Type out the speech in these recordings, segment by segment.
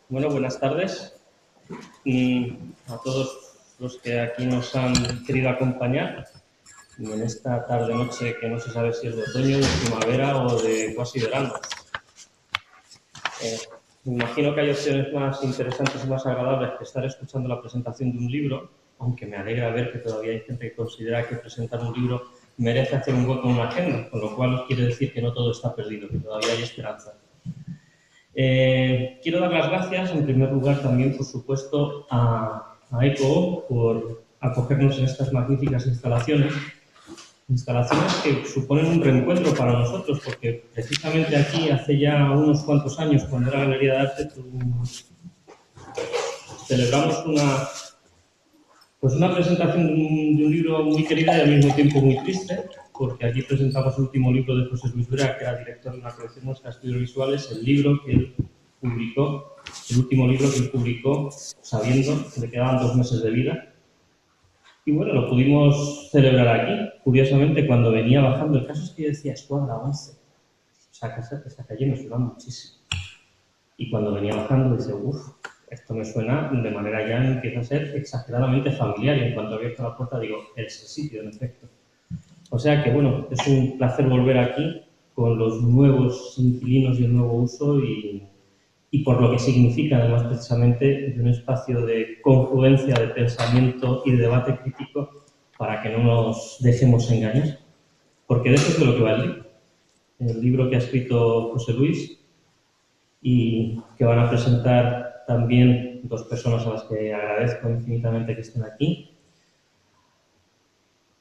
Bueno, buenas tardes a todos los que aquí nos han querido acompañar en esta tarde-noche que no se sabe si es de otoño, de primavera o de cuasi verano. Me imagino que hay opciones más interesantes y más agradables que estar escuchando la presentación de un libro, aunque me alegra ver que todavía hay gente que considera que presentar un libro merece hacer un hueco en una agenda, con lo cual quiere decir que no todo está perdido, que todavía hay esperanza. Quiero dar las gracias, en primer lugar, también, por supuesto, a ECO por acogernos en estas magníficas instalaciones que suponen un reencuentro para nosotros, porque precisamente aquí, hace ya unos cuantos años, cuando era Galería de Arte, celebramos una presentación de un libro muy querido y al mismo tiempo muy triste, porque aquí presentamos el último libro de José Luis Brea, que era director de una colección nuestra de estudios visuales, el libro que él publicó, el último libro que él publicó, sabiendo que le quedaban 2 meses de vida. Y bueno, lo pudimos celebrar aquí. Curiosamente, cuando venía bajando, el caso es que yo decía, Escuadra 11. Esa calle me suena muchísimo. Y cuando venía bajando, dice, esto me suena de manera ya empieza a ser exageradamente familiar. Y en cuanto abierto la puerta, digo, es el sitio, en efecto. O sea que, bueno, es un placer volver aquí con los nuevos inquilinos y el nuevo uso y por lo que significa, además, precisamente, de un espacio de confluencia de pensamiento y de debate crítico para que no nos dejemos engañar. Porque de eso es de lo que va el libro que ha escrito José Luis y que van a presentar también 2 personas a las que agradezco infinitamente que estén aquí.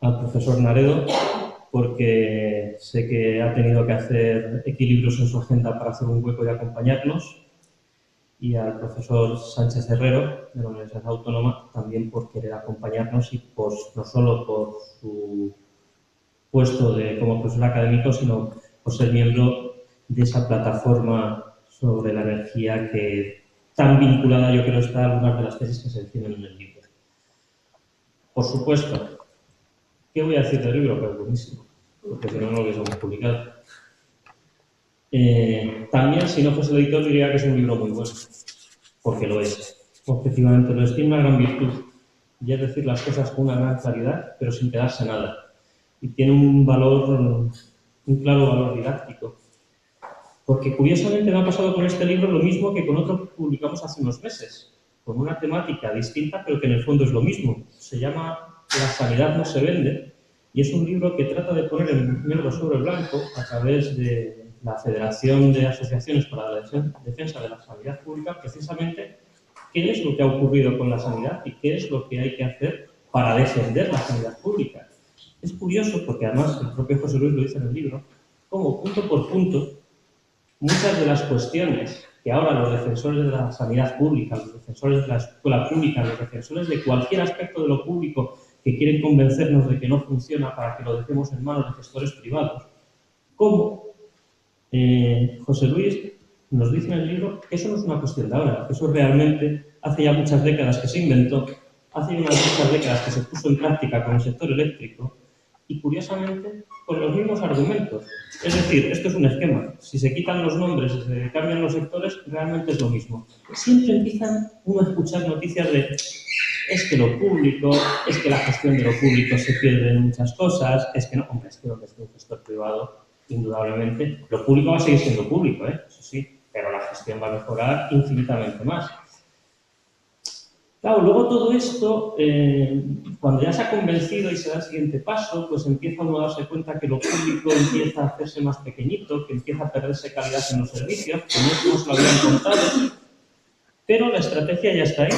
Al profesor Naredo, porque sé que ha tenido que hacer equilibrios en su agenda para hacer un hueco y acompañarnos, y al profesor Sánchez Herrero, de la Universidad Autónoma, también por querer acompañarnos y no solo por su puesto como profesor académico, sino por ser miembro de esa plataforma sobre la energía que tan vinculada yo creo está a algunas de las tesis que se definen en el libro. Por supuesto, ¿qué voy a decir del libro? Que es buenísimo, porque si no, no lo hubiésemos publicado. También, si no fuese el editor, diría que es un libro muy bueno, porque lo es. Objetivamente lo es. Tiene una gran virtud, y es decir las cosas con una gran claridad, pero sin quedarse nada. Y tiene un claro valor didáctico. Porque curiosamente me ha pasado con este libro lo mismo que con otro que publicamos hace unos meses, con una temática distinta, pero que en el fondo es lo mismo. Se llama La sanidad no se vende, y es un libro que trata de poner el negro sobre blanco a través de la Federación de Asociaciones para la Defensa de la Sanidad Pública, precisamente qué es lo que ha ocurrido con la sanidad y qué es lo que hay que hacer para defender la sanidad pública. Es curioso, porque además el propio José Luis lo dice en el libro, cómo punto por punto muchas de las cuestiones que ahora los defensores de la sanidad pública, los defensores de la escuela pública, los defensores de cualquier aspecto de lo público que quieren convencernos de que no funciona para que lo dejemos en manos de gestores privados, como José Luis nos dice en el libro que eso no es una cuestión de ahora, que eso realmente hace ya muchas décadas que se inventó, hace unas muchas décadas que se puso en práctica con el sector eléctrico y, curiosamente, con los mismos argumentos. Es decir, esto es un esquema. Si se quitan los nombres y se cambian los sectores, realmente es lo mismo. Siempre empiezan uno a escuchar noticias de es que lo público, es que la gestión de lo público se pierde en muchas cosas, es que no, hombre, es que lo que es un gestor privado, indudablemente, lo público va a seguir siendo público, eso sí, pero la gestión va a mejorar infinitamente más. Claro, luego todo esto, cuando ya se ha convencido y se da el siguiente paso, pues empieza uno a darse cuenta que lo público empieza a hacerse más pequeñito, que empieza a perderse calidad en los servicios, que no se lo habían contado, pero la estrategia ya está ahí.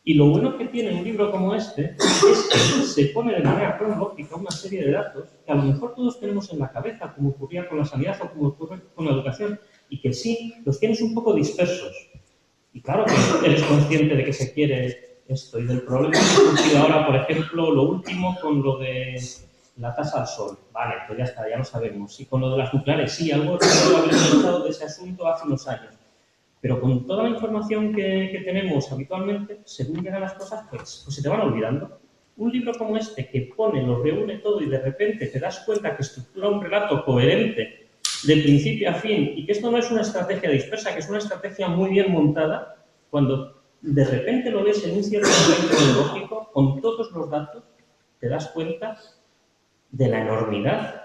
Y lo bueno que tiene un libro como este es que se pone de manera cronológica una serie de datos que a lo mejor todos tenemos en la cabeza, como ocurría con la sanidad o como ocurre con la educación, y que sí, los tienes un poco dispersos. Y claro que eres consciente de que se quiere esto y del problema que ha surgido ahora, por ejemplo, lo último con lo de la tasa al sol. Vale, pues ya está, ya lo sabemos. Y con lo de las nucleares, sí, algo lo habré pensado de ese asunto hace unos años. Pero con toda la información que tenemos habitualmente, según llegan las cosas, pues se te van olvidando. Un libro como este, que lo reúne todo y de repente te das cuenta que estructura un relato coherente de principio a fin, y que esto no es una estrategia dispersa, que es una estrategia muy bien montada, cuando de repente lo ves en un cierto nivel tecnológico, con todos los datos, te das cuenta de la enormidad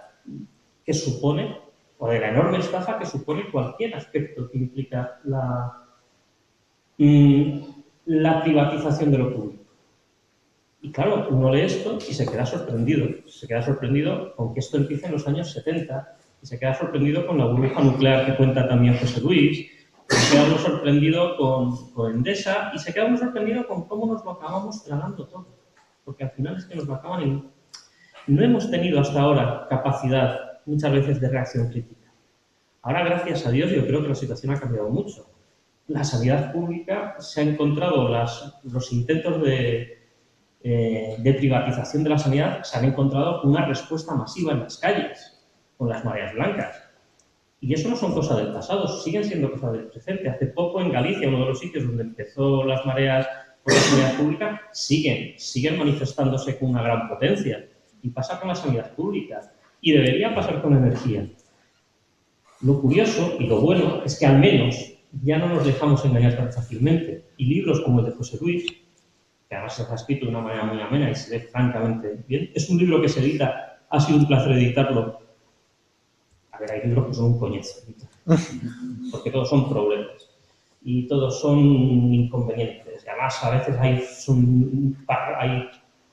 que supone, o de la enorme estafa que supone cualquier aspecto que implica la privatización de lo público. Y claro, uno lee esto y se queda sorprendido con que esto empiece en los años 70, y se queda sorprendido con la burbuja nuclear que cuenta también José Luis, se queda uno sorprendido con Endesa, y se queda uno sorprendido con cómo nos lo acabamos tragando todo, porque al final es que nos lo acaban en... No hemos tenido hasta ahora capacidad, muchas veces, de reacción crítica. Ahora, gracias a Dios, yo creo que la situación ha cambiado mucho. La sanidad pública se ha encontrado, los intentos de privatización de la sanidad se han encontrado una respuesta masiva en las calles, con las mareas blancas. Y eso no son cosas del pasado, siguen siendo cosas del presente. Hace poco en Galicia, uno de los sitios donde empezó las mareas por la sanidad pública, siguen manifestándose con una gran potencia. Y pasa con la sanidad pública. Y debería pasar con la energía. Lo curioso y lo bueno es que al menos ya no nos dejamos engañar tan fácilmente. Y libros como el de José Luis, que además se ha escrito de una manera muy amena y se ve francamente bien, es un libro que se edita, ha sido un placer editarlo. A ver, hay libros que son un coñazo, porque todos son problemas y todos son inconvenientes. Y además, a veces hay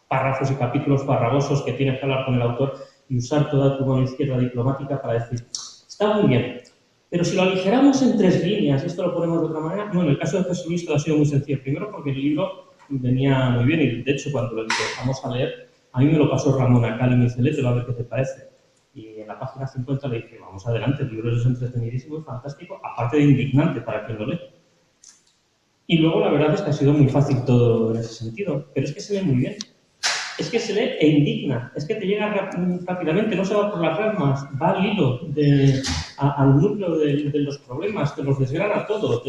párrafos y capítulos farragosos que tienes que hablar con el autor y usar toda tu mano izquierda diplomática para decir, está muy bien, pero si lo aligeramos en 3 líneas, y esto lo ponemos de otra manera, no, en el caso de José Luis todo ha sido muy sencillo. Primero porque el libro venía muy bien y, de hecho, cuando lo empezamos a leer, a mí me lo pasó Ramón Acal y me dice, léetelo a ver qué te parece. Y en la página 50 le dije, vamos adelante, el libro es entretenidísimo y fantástico, aparte de indignante para quien lo lee. Y luego la verdad es que ha sido muy fácil todo en ese sentido, pero es que se lee muy bien. Es que se lee e indigna, es que te llega rápidamente, no se va por las ramas, va al hilo, al núcleo de los problemas, te los desgrana todo,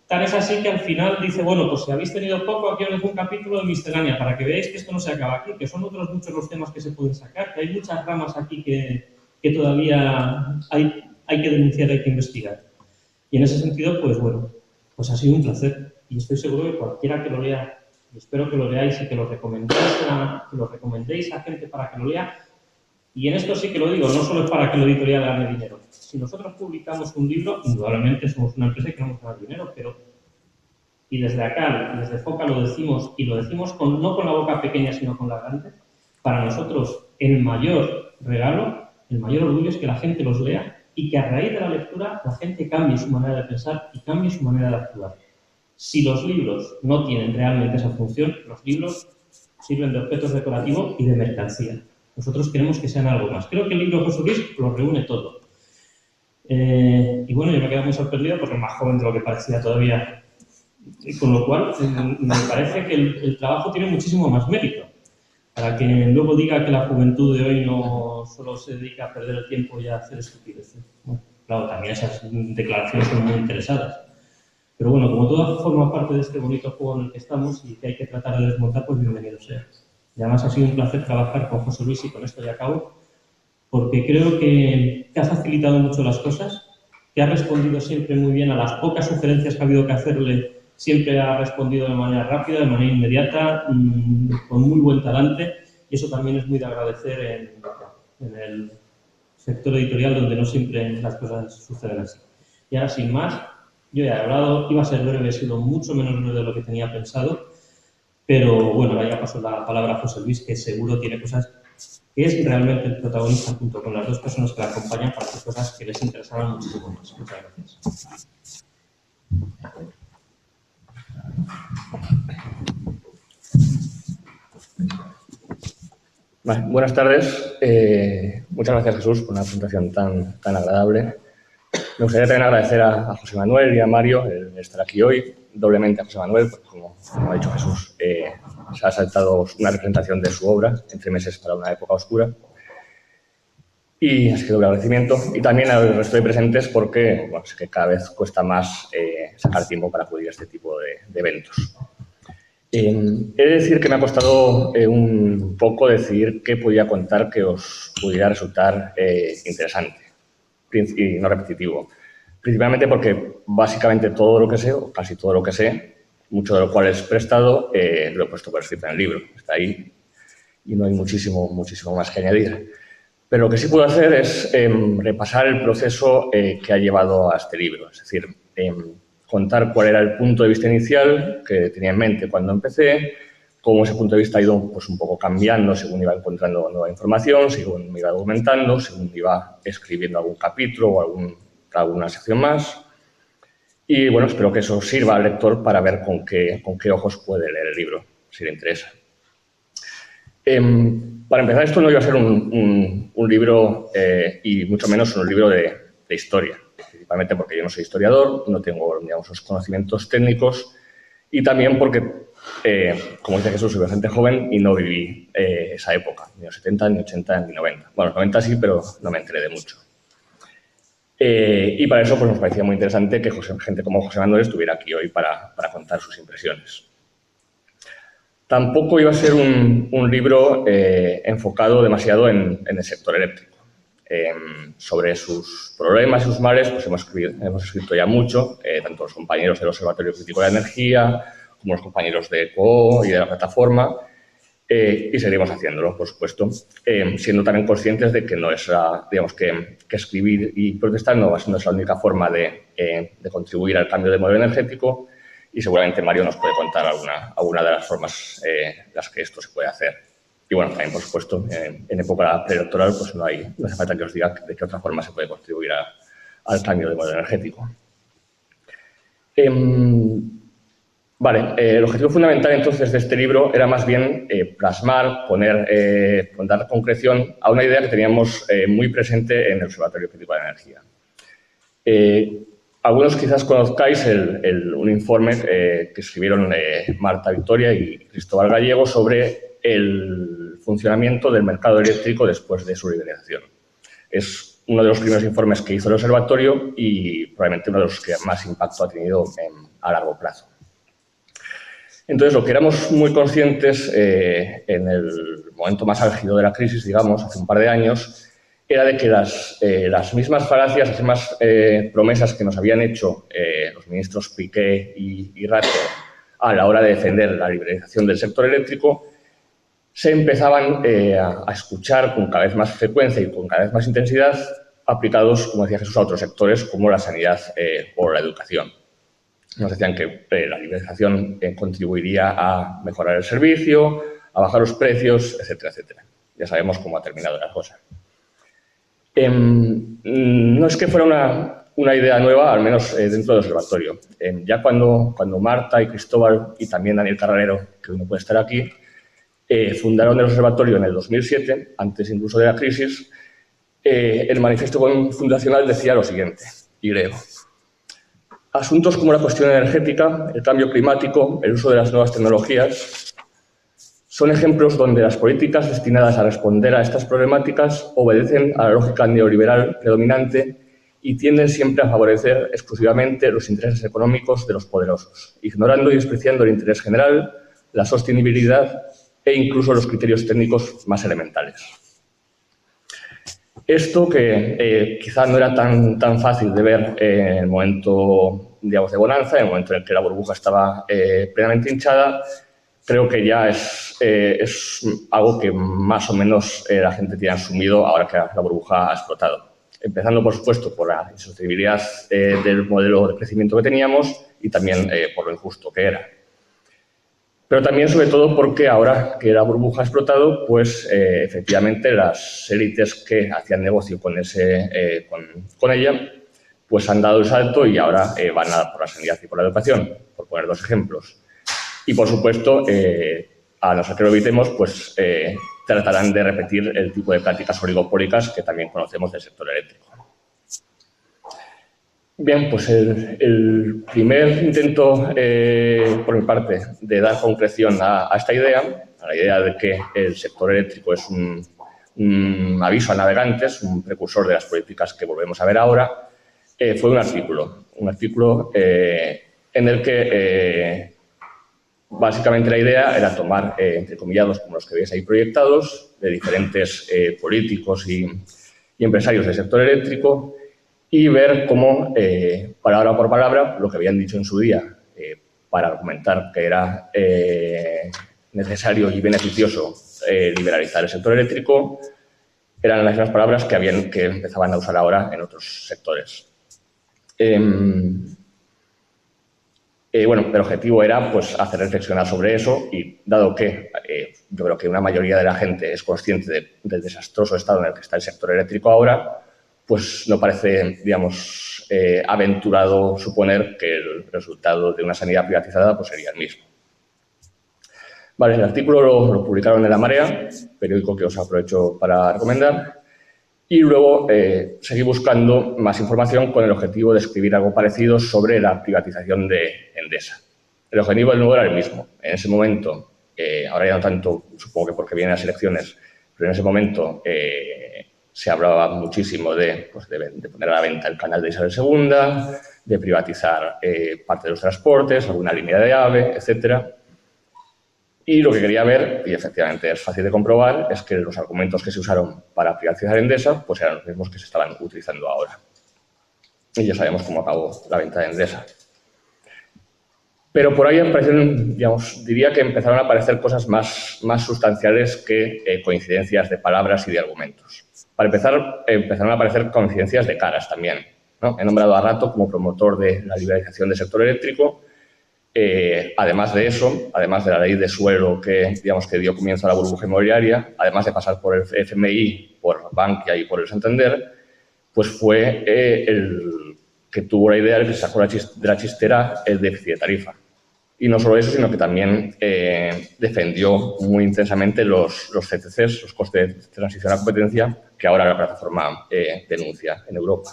Tan es así que al final dice, bueno, pues si habéis tenido poco, aquí os dejo un capítulo de miscelánea para que veáis que esto no se acaba aquí, que son otros muchos los temas que se pueden sacar, que hay muchas ramas aquí que todavía hay que denunciar, hay que investigar. Y en ese sentido, pues bueno, pues ha sido un placer. Y estoy seguro que cualquiera que lo lea, y espero que lo leáis y que lo recomendéis a gente para que lo lea. Y en esto sí que lo digo, no solo es para que la editorial gane dinero. Si nosotros publicamos un libro, indudablemente somos una empresa y queremos ganar dinero, pero, y desde acá, desde FOCA lo decimos, y lo decimos no con la boca pequeña, sino con la grande, para nosotros el mayor regalo, el mayor orgullo es que la gente los lea y que a raíz de la lectura la gente cambie su manera de pensar y cambie su manera de actuar. Si los libros no tienen realmente esa función, los libros sirven de objetos decorativos y de mercancía. Nosotros queremos que sean algo más. Creo que el libro José Luis lo reúne todo. Y bueno, yo me quedo muy sorprendido porque es más joven de lo que parecía todavía. Y con lo cual, me parece que el trabajo tiene muchísimo más mérito. Para que luego diga que la juventud de hoy no solo se dedica a perder el tiempo y a hacer estupideces. Bueno, claro, también esas declaraciones son muy interesadas. Pero bueno, como todo forma parte de este bonito juego en el que estamos y que hay que tratar de desmontar, pues bienvenido sea. Y además ha sido un placer trabajar con José Luis y con esto ya acabo, porque creo que ha facilitado mucho las cosas, que ha respondido siempre muy bien a las pocas sugerencias que ha habido que hacerle, siempre ha respondido de manera rápida, de manera inmediata, con muy buen talante, y eso también es muy de agradecer en el sector editorial, donde no siempre las cosas suceden así. Y ahora, sin más, yo ya he hablado, iba a ser breve, he sido mucho menos breve de lo que tenía pensado, pero bueno, ahora ya paso la palabra a José Luis, que seguro tiene cosas que es realmente el protagonista junto con las 2 personas que la acompañan para hacer cosas que les interesarán muchísimo más. Muchas gracias. Vale, buenas tardes. Muchas gracias, Jesús, por una presentación tan agradable. Me gustaría también agradecer a José Manuel y a Mario el estar aquí hoy. Doblemente a José Manuel, porque como ha dicho Jesús, se ha saltado una representación de su obra, Entre meses para una época oscura. Y así que doble agradecimiento. Y también al resto de presentes porque bueno, es que cada vez cuesta más sacar tiempo para acudir a este tipo de eventos. He de decir que me ha costado un poco decidir qué podía contar que os pudiera resultar interesante. y no repetitivo. Principalmente porque básicamente todo lo que sé, o casi todo lo que sé, mucho de lo cual es prestado, lo he puesto por escrito en el libro. Está ahí y no hay muchísimo más que añadir. Pero lo que sí puedo hacer es repasar el proceso que ha llevado a este libro. Es decir, contar cuál era el punto de vista inicial que tenía en mente cuando empecé, cómo ese punto de vista ha ido pues, un poco cambiando según iba encontrando nueva información, según me iba documentando, según iba escribiendo algún capítulo o alguna sección más. Y bueno, espero que eso sirva al lector para ver con qué ojos puede leer el libro, si le interesa. Para empezar, esto no iba a ser un libro y mucho menos un libro de historia, principalmente porque yo no soy historiador, no tengo, digamos, los conocimientos técnicos y también porque, como dice Jesús, soy bastante joven y no viví esa época, ni los 70, ni 80, ni 90. Bueno, los 90 sí, pero no me enteré de mucho. Y para eso pues, nos parecía muy interesante que gente como José Manuel estuviera aquí hoy para contar sus impresiones. Tampoco iba a ser un libro enfocado demasiado en el sector eléctrico. Sobre sus problemas y sus males pues hemos escrito ya mucho, tanto los compañeros del Observatorio Crítico de la Energía como los compañeros de ECO y de la plataforma, y seguiremos haciéndolo, por supuesto, siendo también conscientes de que no es, digamos, que escribir y protestar no es la única forma de contribuir al cambio de modelo energético, y seguramente Mario nos puede contar alguna de las formas en las que esto se puede hacer. Y bueno, también, por supuesto, en época preelectoral pues no hace falta que os diga de qué otra forma se puede contribuir al cambio de modelo energético. Vale, el objetivo fundamental entonces de este libro era más bien plasmar, dar concreción a una idea que teníamos muy presente en el Observatorio Crítico de la Energía. Algunos quizás conozcáis un informe que escribieron Marta Victoria y Cristóbal Gallego sobre el funcionamiento del mercado eléctrico después de su liberalización. Es uno de los primeros informes que hizo el Observatorio y probablemente uno de los que más impacto ha tenido a largo plazo. Entonces, lo que éramos muy conscientes en el momento más álgido de la crisis, digamos, hace un par de años, era de que las mismas falacias, las mismas promesas que nos habían hecho los ministros Piqué y Rato a la hora de defender la liberalización del sector eléctrico, se empezaban a escuchar con cada vez más frecuencia y con cada vez más intensidad aplicados, como decía Jesús, a otros sectores como la sanidad o la educación. Nos decían que la liberalización contribuiría a mejorar el servicio, a bajar los precios, etcétera, etcétera. Ya sabemos cómo ha terminado la cosa. No es que fuera una idea nueva, al menos dentro del observatorio. Ya cuando Marta y Cristóbal y también Daniel Carralero, que hoy no puede estar aquí, fundaron el observatorio en el 2007, antes incluso de la crisis, el manifiesto fundacional decía lo siguiente, y leo: asuntos como la cuestión energética, el cambio climático, el uso de las nuevas tecnologías son ejemplos donde las políticas destinadas a responder a estas problemáticas obedecen a la lógica neoliberal predominante y tienden siempre a favorecer exclusivamente los intereses económicos de los poderosos, ignorando y despreciando el interés general, la sostenibilidad e incluso los criterios técnicos más elementales. Esto que quizá no era tan fácil de ver en el momento, digamos, de bonanza, en el momento en el que la burbuja estaba plenamente hinchada, creo que ya es algo que más o menos la gente tiene asumido ahora que la burbuja ha explotado. Empezando, por supuesto, por la insostenibilidad del modelo de crecimiento que teníamos y también por lo injusto que era. Pero también, sobre todo, porque ahora que la burbuja ha explotado, pues efectivamente las élites que hacían negocio con ella, pues han dado el salto y ahora van a por la sanidad y por la educación, por poner dos ejemplos. Y, por supuesto, a no ser que lo evitemos, pues tratarán de repetir el tipo de prácticas oligopólicas que también conocemos del sector eléctrico. Bien, pues el primer intento, por mi parte, de dar concreción a esta idea, a la idea de que el sector eléctrico es un aviso a navegantes, un precursor de las políticas que volvemos a ver ahora, fue un artículo en el que básicamente la idea era tomar entrecomillados como los que veis ahí proyectados, de diferentes políticos y empresarios del sector eléctrico, y ver cómo, palabra por palabra, lo que habían dicho en su día para argumentar que era necesario y beneficioso liberalizar el sector eléctrico, eran las mismas palabras que empezaban a usar ahora en otros sectores. Bueno, el objetivo era pues, hacer reflexionar sobre eso y dado que yo creo que una mayoría de la gente es consciente del desastroso estado en el que está el sector eléctrico ahora, pues no parece, digamos, aventurado suponer que el resultado de una sanidad privatizada pues, sería el mismo. Vale, el artículo lo publicaron en La Marea, periódico que os aprovecho para recomendar. Y luego seguí buscando más información con el objetivo de escribir algo parecido sobre la privatización de Endesa. El objetivo del nuevo era el mismo. En ese momento, ahora ya no tanto, supongo que porque vienen las elecciones, pero en ese momento se hablaba muchísimo de poner a la venta el canal de Isabel II, de privatizar parte de los transportes, alguna línea de AVE, etcétera. Y lo que quería ver, y efectivamente es fácil de comprobar, es que los argumentos que se usaron para privatizar Endesa pues eran los mismos que se estaban utilizando ahora. Y ya sabemos cómo acabó la venta de Endesa. Pero por ahí aparecieron, digamos, diría que empezaron a aparecer cosas más sustanciales que coincidencias de palabras y de argumentos. Para empezar, empezaron a aparecer coincidencias de caras también, ¿no? He nombrado a Rato como promotor de la liberalización del sector eléctrico. Además de eso, además de la ley de suelo que, digamos, que dio comienzo a la burbuja inmobiliaria, además de pasar por el FMI, por Bankia y por el Santander, pues fue el que tuvo la idea, el que sacó de la chistera el déficit de tarifa. Y no solo eso, sino que también defendió muy intensamente los CTCs, los costes de transición a competencia, que ahora la plataforma denuncia en Europa.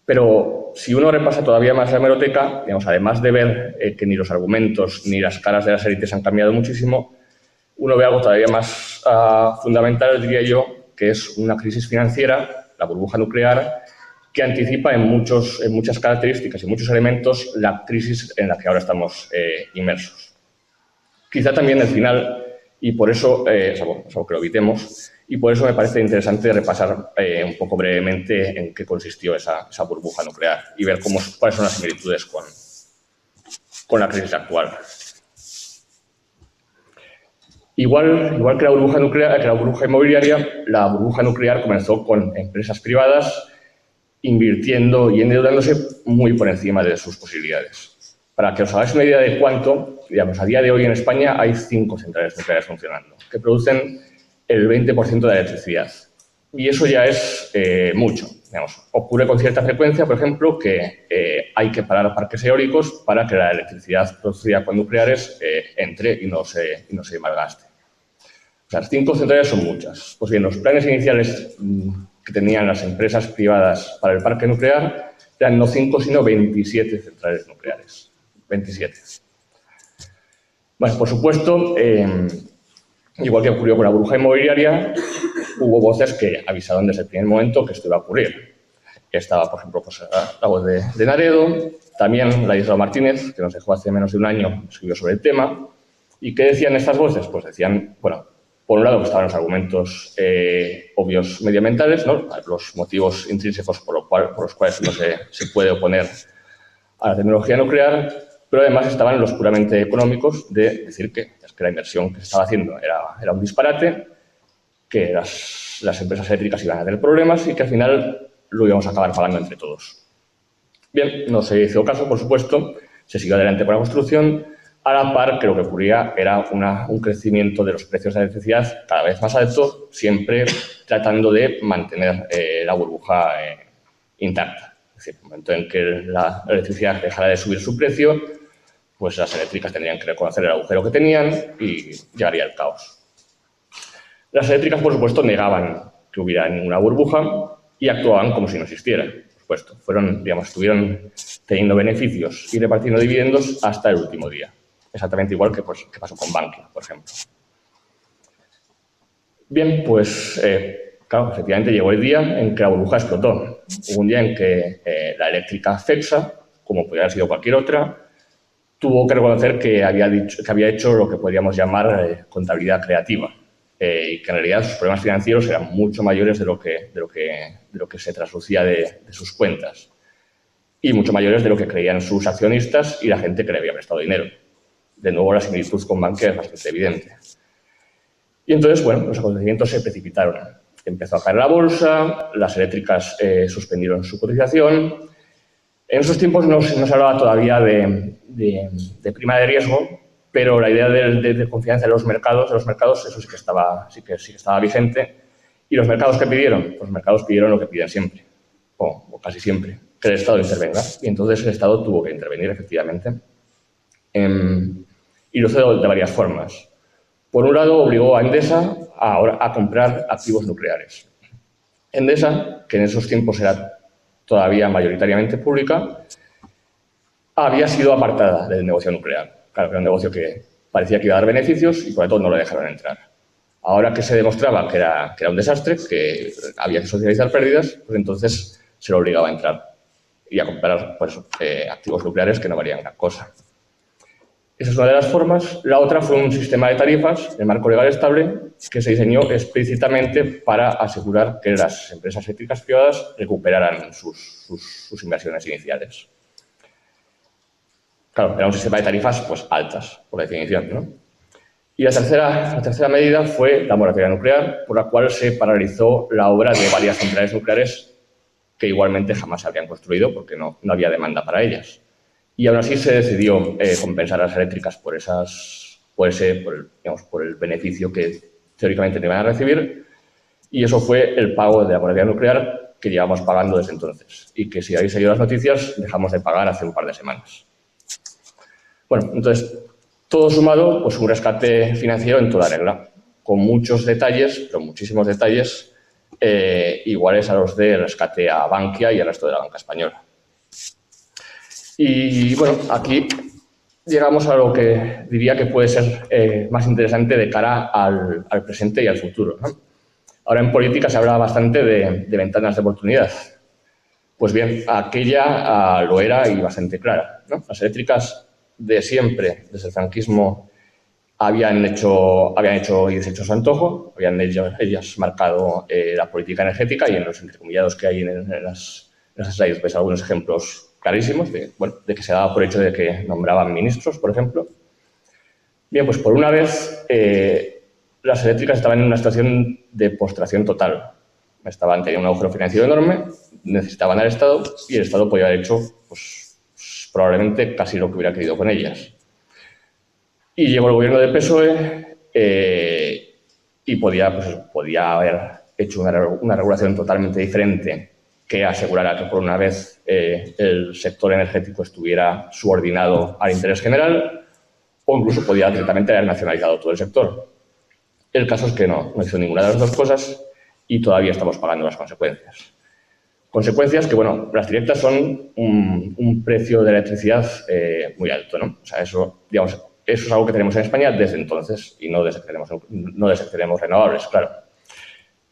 Pero si uno repasa todavía más la hemeroteca, digamos, además de ver que ni los argumentos ni las caras de las élites han cambiado muchísimo, uno ve algo todavía más fundamental, diría yo, que es una crisis financiera, la burbuja nuclear, que anticipa en muchas características y muchos elementos la crisis en la que ahora estamos inmersos. Quizá también el final, y por eso, es algo que lo evitemos, y por eso me parece interesante repasar un poco brevemente en qué consistió esa burbuja nuclear y ver cuáles son las similitudes con la crisis actual. Igual que la burbuja nuclear, que la burbuja inmobiliaria, la burbuja nuclear comenzó con empresas privadas invirtiendo y endeudándose muy por encima de sus posibilidades. Para que os hagáis una idea de cuánto, digamos, a día de hoy en España hay 5 centrales nucleares funcionando, que producen el 20% de la electricidad. Y eso ya es mucho. Digamos, ocurre con cierta frecuencia, por ejemplo, que hay que parar parques eólicos para que la electricidad producida con nucleares entre y no se malgaste. O sea, las 5 centrales son muchas. Pues bien, los planes iniciales que tenían las empresas privadas para el parque nuclear eran no 5, sino 27 centrales nucleares. 27. Bueno, por supuesto, igual que ocurrió con la burbuja inmobiliaria, hubo voces que avisaron desde el primer momento que esto iba a ocurrir. Estaba, por ejemplo, pues, la voz de Naredo, también la de Isla Martínez, que nos dejó hace menos de un año, escribió sobre el tema. ¿Y qué decían estas voces? Pues decían, bueno, por un lado que estaban los argumentos obvios medioambientales, ¿no? Los motivos intrínsecos por los cuales no se puede oponer a la tecnología nuclear, pero además estaban los puramente económicos de decir que la inversión que se estaba haciendo era un disparate, que las empresas eléctricas iban a tener problemas y que al final lo íbamos a acabar pagando entre todos. Bien, no se hizo caso, por supuesto, se siguió adelante con la construcción, a la par que lo que ocurría era un crecimiento de los precios de la electricidad cada vez más alto, siempre tratando de mantener la burbuja intacta. Es decir, en el momento en que la electricidad dejara de subir su precio, pues las eléctricas tendrían que reconocer el agujero que tenían y llegaría el caos. Las eléctricas, por supuesto, negaban que hubiera ninguna burbuja y actuaban como si no existiera. Por supuesto, estuvieron teniendo beneficios y repartiendo dividendos hasta el último día. Exactamente igual que pasó con Bankia, por ejemplo. Bien, pues, claro, efectivamente llegó el día en que la burbuja explotó. Hubo un día en que la eléctrica Cepsa, como podría haber sido cualquier otra, tuvo que reconocer que había hecho lo que podríamos llamar contabilidad creativa. y que en realidad sus problemas financieros eran mucho mayores de lo que se traslucía de sus cuentas y mucho mayores de lo que creían sus accionistas y la gente que le había prestado dinero. De nuevo, la similitud con Bankia es bastante evidente. Y entonces, bueno, los acontecimientos se precipitaron. Empezó a caer la bolsa, las eléctricas suspendieron su cotización. En esos tiempos no se hablaba todavía de prima de riesgo, pero la idea de confianza en los mercados, eso sí que estaba vigente. ¿Y los mercados qué pidieron? Pues los mercados pidieron lo que piden siempre, o casi siempre, que el Estado intervenga. Y entonces el Estado tuvo que intervenir, efectivamente. Y lo hizo de varias formas. Por un lado, obligó a Endesa a comprar activos nucleares. Endesa, que en esos tiempos era todavía mayoritariamente pública, había sido apartada del negocio nuclear. Claro, era un negocio que parecía que iba a dar beneficios y por lo tanto no lo dejaron entrar. Ahora que se demostraba que era un desastre, que había que socializar pérdidas, pues entonces se lo obligaba a entrar y a comprar pues, activos nucleares que no valían gran cosa. Esa es una de las formas. La otra fue un sistema de tarifas, el marco legal estable, que se diseñó explícitamente para asegurar que las empresas eléctricas privadas recuperaran sus inversiones iniciales. Claro, era un sistema de tarifas pues, altas, por definición, ¿no? Y la tercera medida fue la moratoria nuclear, por la cual se paralizó la obra de varias centrales nucleares que igualmente jamás se habrían construido porque no había demanda para ellas. Y aún así se decidió compensar a las eléctricas por el beneficio que teóricamente no iban a recibir. Y eso fue el pago de la moratoria nuclear que llevamos pagando desde entonces. Y que si habéis seguido las noticias, dejamos de pagar hace un par de semanas. Bueno, entonces, todo sumado, pues un rescate financiero en toda regla, con muchos detalles, pero muchísimos detalles, iguales a los de rescate a Bankia y al resto de la banca española. Y bueno, aquí llegamos a lo que diría que puede ser más interesante de cara al presente y al futuro, ¿no? Ahora en política se habla bastante de ventanas de oportunidad. Pues bien, aquella lo era y bastante clara, ¿no? Las eléctricas de siempre, desde el franquismo, habían hecho y deshecho su antojo, habían ellas marcado la política energética y en los entrecomillados que hay en las slides ves algunos ejemplos clarísimos de que se daba por hecho de que nombraban ministros, por ejemplo. Bien, pues por una vez las eléctricas estaban en una situación de postración total. Estaban teniendo un agujero financiero enorme, necesitaban al Estado y el Estado podía haber hecho pues, probablemente casi lo que hubiera querido con ellas. Y llegó el gobierno del PSOE y podía haber hecho una regulación totalmente diferente que asegurara que por una vez el sector energético estuviera subordinado al interés general o incluso podía directamente haber nacionalizado todo el sector. El caso es que no hizo ninguna de las dos cosas y todavía estamos pagando las consecuencias. Consecuencias que, bueno, las directas son un precio de electricidad muy alto, ¿no? O sea, eso es algo que tenemos en España desde entonces y no desde que tenemos renovables, claro.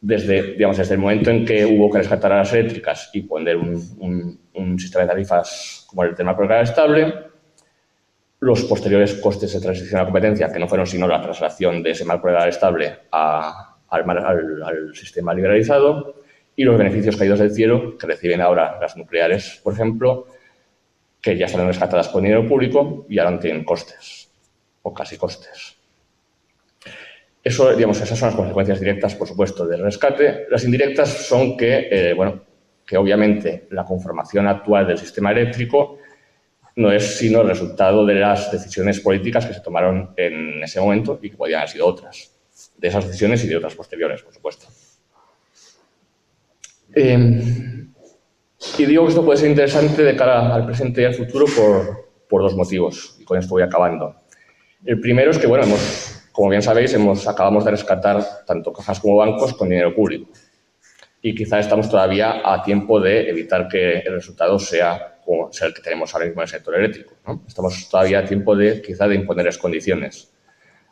Desde el momento en que hubo que rescatar a las eléctricas y poner un sistema de tarifas como el tema legal estable, los posteriores costes de transición a competencia, que no fueron sino la traslación de ese marco legal estable al sistema liberalizado, y los beneficios caídos del cielo que reciben ahora las nucleares, por ejemplo, que ya están rescatadas con dinero público y ahora no tienen costes, o casi costes. Eso, esas son las consecuencias directas, por supuesto, del rescate. Las indirectas son que obviamente la conformación actual del sistema eléctrico no es sino el resultado de las decisiones políticas que se tomaron en ese momento y que podían haber sido otras. De esas decisiones y de otras posteriores, por supuesto. Y digo que esto puede ser interesante de cara al presente y al futuro por dos motivos, y con esto voy acabando. El primero es que, bueno, como bien sabéis, acabamos de rescatar tanto cajas como bancos con dinero público. Y quizá estamos todavía a tiempo de evitar que el resultado sea el que tenemos ahora mismo en el sector eléctrico, ¿no? Estamos todavía a tiempo quizá de imponerles condiciones.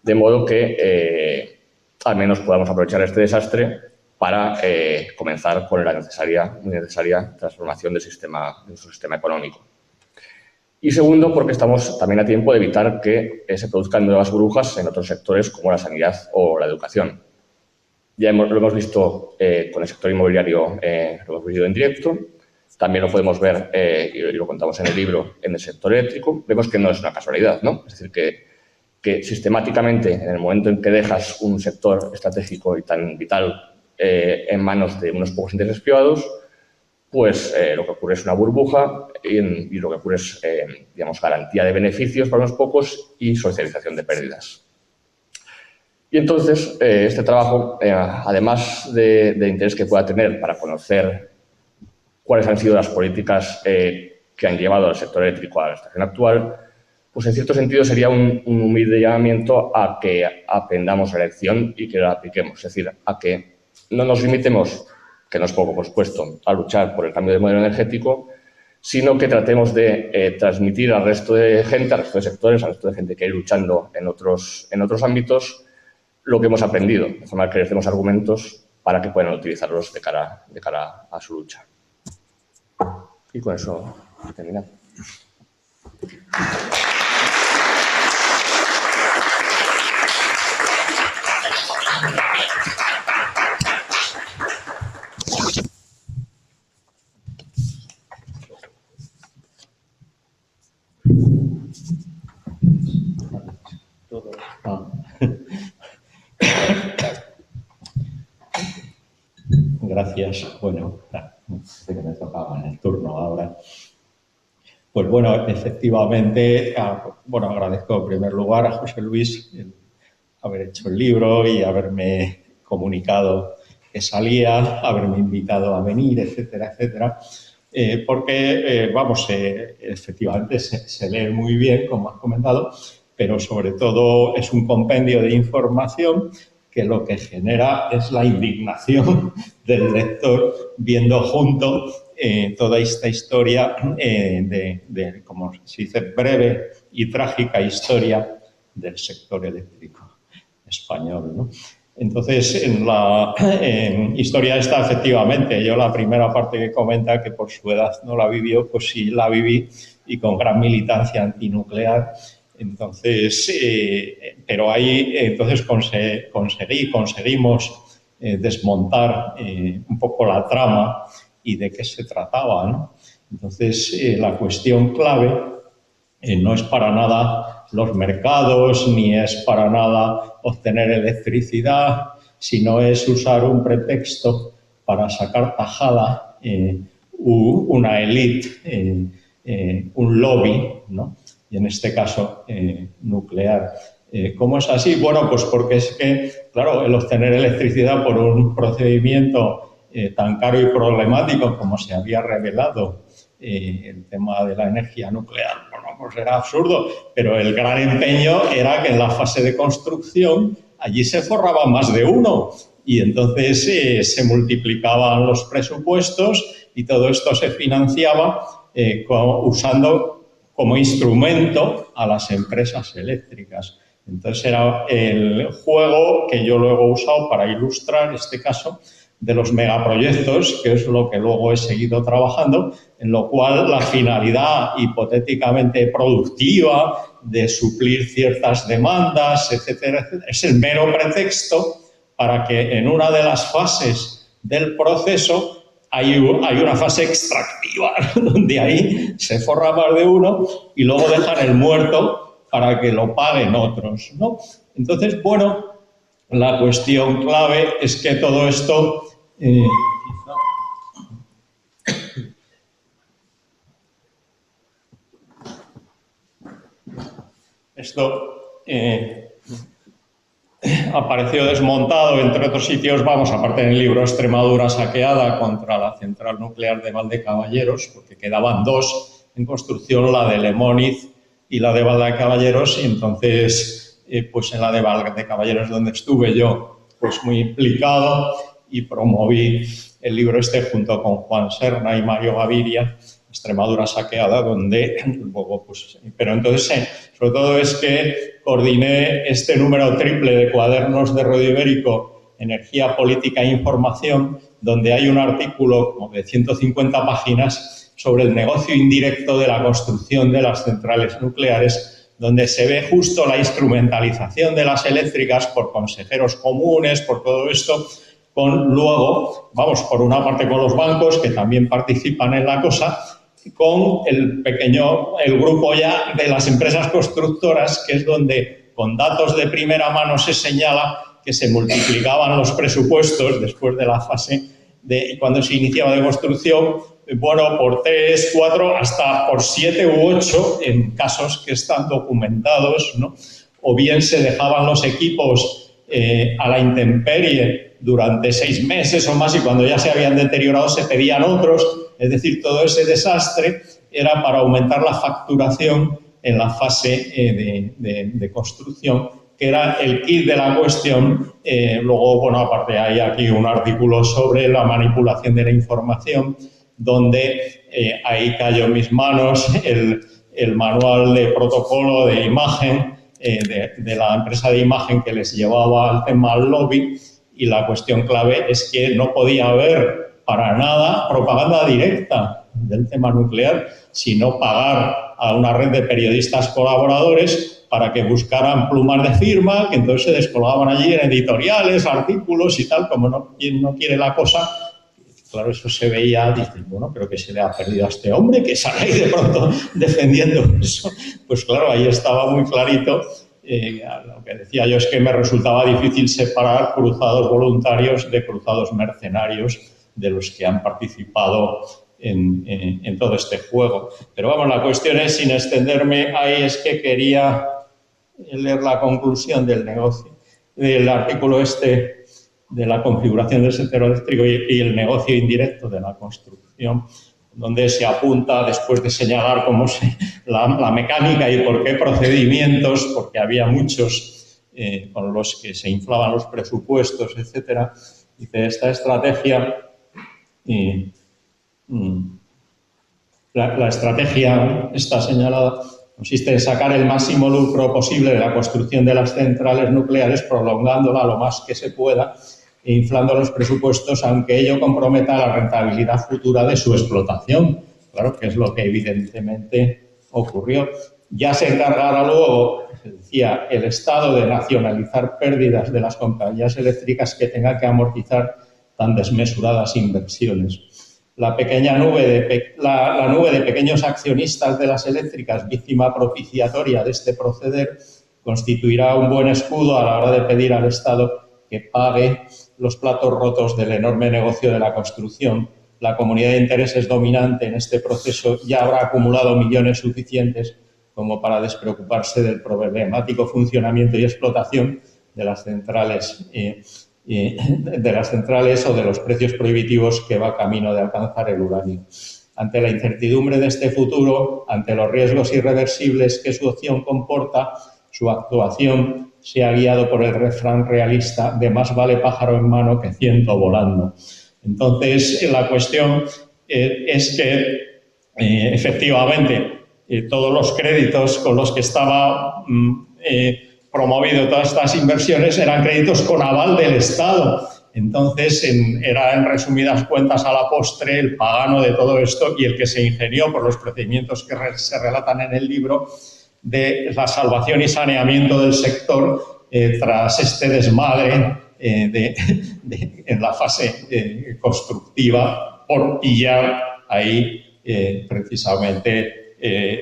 De modo que al menos podamos aprovechar este desastre para comenzar con la muy necesaria transformación de nuestro sistema económico. Y segundo, porque estamos también a tiempo de evitar que se produzcan nuevas burbujas en otros sectores como la sanidad o la educación. Ya lo hemos visto con el sector inmobiliario, lo hemos vivido en directo. También lo podemos ver, y lo contamos en el libro, en el sector eléctrico. Vemos que no es una casualidad, ¿no? Es decir, que sistemáticamente, en el momento en que dejas un sector estratégico y tan vital en manos de unos pocos intereses privados, pues lo que ocurre es una burbuja y lo que ocurre es, digamos, garantía de beneficios para unos pocos y socialización de pérdidas. Y entonces, este trabajo, además de interés que pueda tener para conocer cuáles han sido las políticas que han llevado al sector eléctrico a la situación actual, pues en cierto sentido sería un humilde llamamiento a que aprendamos la lección y que la apliquemos. Es decir, a que no nos limitemos, que no es poco, por supuesto, a luchar por el cambio de modelo energético, sino que tratemos de transmitir al resto de gente, al resto de sectores, al resto de gente que hay luchando en otros ámbitos, lo que hemos aprendido, de forma que les demos argumentos para que puedan utilizarlos de cara a su lucha. Y con eso terminado. Gracias. Bueno, sé que me tocaba en el turno ahora. Pues bueno, efectivamente, bueno, agradezco en primer lugar a José Luis el haber hecho el libro y haberme comunicado que salía, haberme invitado a venir, etcétera, etcétera. Porque, vamos, efectivamente se lee muy bien, como has comentado, pero sobre todo es un compendio de información que lo que genera es la indignación del lector viendo junto toda esta historia de, como se dice, breve y trágica historia del sector eléctrico español, ¿no? Entonces, en la historia esta, efectivamente, yo la primera parte que comenta, que por su edad no la vivió, pues sí la viví y con gran militancia antinuclear. Entonces, pero ahí entonces conseguimos desmontar un poco la trama y de qué se trataba, ¿no? Entonces, la cuestión clave no es para nada los mercados, ni es para nada obtener electricidad, sino es usar un pretexto para sacar tajada una élite, un lobby, ¿no? Y en este caso nuclear. ¿Cómo es así? Bueno, pues porque es que, claro, el obtener electricidad por un procedimiento tan caro y problemático como se había revelado el tema de la energía nuclear, bueno, pues era absurdo, pero el gran empeño era que en la fase de construcción allí se forraba más de uno y entonces se multiplicaban los presupuestos y todo esto se financiaba usando como instrumento a las empresas eléctricas. Entonces era el juego que yo luego he usado para ilustrar este caso de los megaproyectos, que es lo que luego he seguido trabajando, en lo cual la finalidad hipotéticamente productiva de suplir ciertas demandas, etcétera, etcétera, es el mero pretexto para que en una de las fases del proceso hay una fase extractiva, donde ahí se forra más de uno y luego dejan el muerto para que lo paguen otros, ¿no? Entonces, bueno, la cuestión clave es que todo esto apareció desmontado, entre otros sitios, vamos, aparte en el libro Extremadura saqueada contra la central nuclear de Valdecaballeros, porque quedaban dos en construcción, la de Lemóniz y la de Valdecaballeros, y entonces, pues en la de Valdecaballeros, donde estuve yo, pues muy implicado, y promoví el libro este junto con Juan Serna y Mario Gaviria, Extremadura saqueada, donde luego, pues, pero entonces, sobre todo es que coordiné este número triple de cuadernos de Radio Ibérico, Energía, Política e Información, donde hay un artículo como de 150 páginas sobre el negocio indirecto de la construcción de las centrales nucleares, donde se ve justo la instrumentalización de las eléctricas por consejeros comunes, por todo esto, luego, vamos, por una parte con los bancos, que también participan en la cosa, con el grupo ya de las empresas constructoras, que es donde con datos de primera mano se señala que se multiplicaban los presupuestos después de la fase de cuando se iniciaba de construcción, bueno, por 3, 4, hasta por 7 u 8 en casos que están documentados, ¿no? O bien se dejaban los equipos a la intemperie durante 6 meses o más y cuando ya se habían deteriorado se pedían otros. Es decir, todo ese desastre era para aumentar la facturación en la fase de construcción, que era el kit de la cuestión. Luego, bueno, aparte hay aquí un artículo sobre la manipulación de la información, donde ahí cayó en mis manos el manual de protocolo de imagen de la empresa de imagen que les llevaba al tema al lobby, y la cuestión clave es que no podía haber para nada propaganda directa del tema nuclear, sino pagar a una red de periodistas colaboradores para que buscaran plumas de firma, que entonces se descolgaban allí en editoriales, artículos y tal, como quien no quiere la cosa. Claro, eso se veía, dicen, bueno, creo que se le ha perdido a este hombre, que sale ahí de pronto defendiendo eso. Pues claro, ahí estaba muy clarito. Lo que decía yo es que me resultaba difícil separar cruzados voluntarios de cruzados mercenarios de los que han participado en todo este juego. Pero vamos, la cuestión es, sin extenderme ahí, es que quería leer la conclusión del negocio, del artículo este de la configuración del sector eléctrico y el negocio indirecto de la construcción, donde se apunta, después de señalar cómo la mecánica y por qué procedimientos, porque había muchos con los que se inflaban los presupuestos, etcétera. Dice, esta estrategia, la estrategia está señalada, consiste en sacar el máximo lucro posible de la construcción de las centrales nucleares, prolongándola lo más que se pueda e inflando los presupuestos, aunque ello comprometa la rentabilidad futura de su explotación. Claro, que es lo que evidentemente ocurrió. Ya se encargará luego, decía, el Estado de nacionalizar pérdidas de las compañías eléctricas que tengan que amortizar tan desmesuradas inversiones. La nube de pequeños accionistas de las eléctricas, víctima propiciatoria de este proceder, constituirá un buen escudo a la hora de pedir al Estado que pague los platos rotos del enorme negocio de la construcción. La comunidad de intereses dominante en este proceso ya habrá acumulado millones suficientes como para despreocuparse del problemático funcionamiento y explotación de las centrales o de los precios prohibitivos que va camino de alcanzar el uranio. Ante la incertidumbre de este futuro, ante los riesgos irreversibles que su opción comporta, su actuación se ha guiado por el refrán realista de más vale pájaro en mano que ciento volando. Entonces, la cuestión es que, efectivamente, todos los créditos con los que estaba promovido todas estas inversiones eran créditos con aval del Estado. Entonces, era en resumidas cuentas a la postre el pagano de todo esto y el que se ingenió por los procedimientos que se relatan en el libro de la salvación y saneamiento del sector tras este desmadre en la fase constructiva por pillar ahí precisamente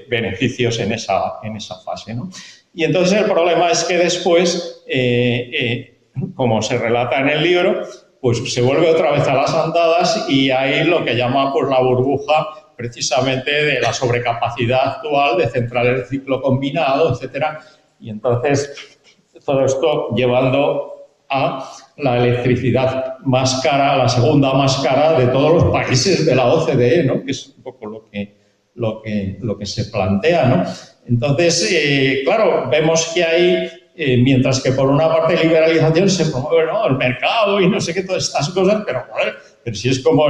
beneficios en esa fase, ¿no? Y entonces el problema es que después, como se relata en el libro, pues se vuelve otra vez a las andadas y hay lo que llama pues, la burbuja precisamente de la sobrecapacidad actual de centrales de ciclo combinado, etcétera. Y entonces todo esto llevando a la electricidad más cara, la segunda más cara de todos los países de la OCDE, ¿no? Que es un poco lo que se plantea, ¿no? Entonces, claro, vemos que hay, mientras que por una parte liberalización se promueve, ¿no?, el mercado y no sé qué, todas estas cosas, pero si es como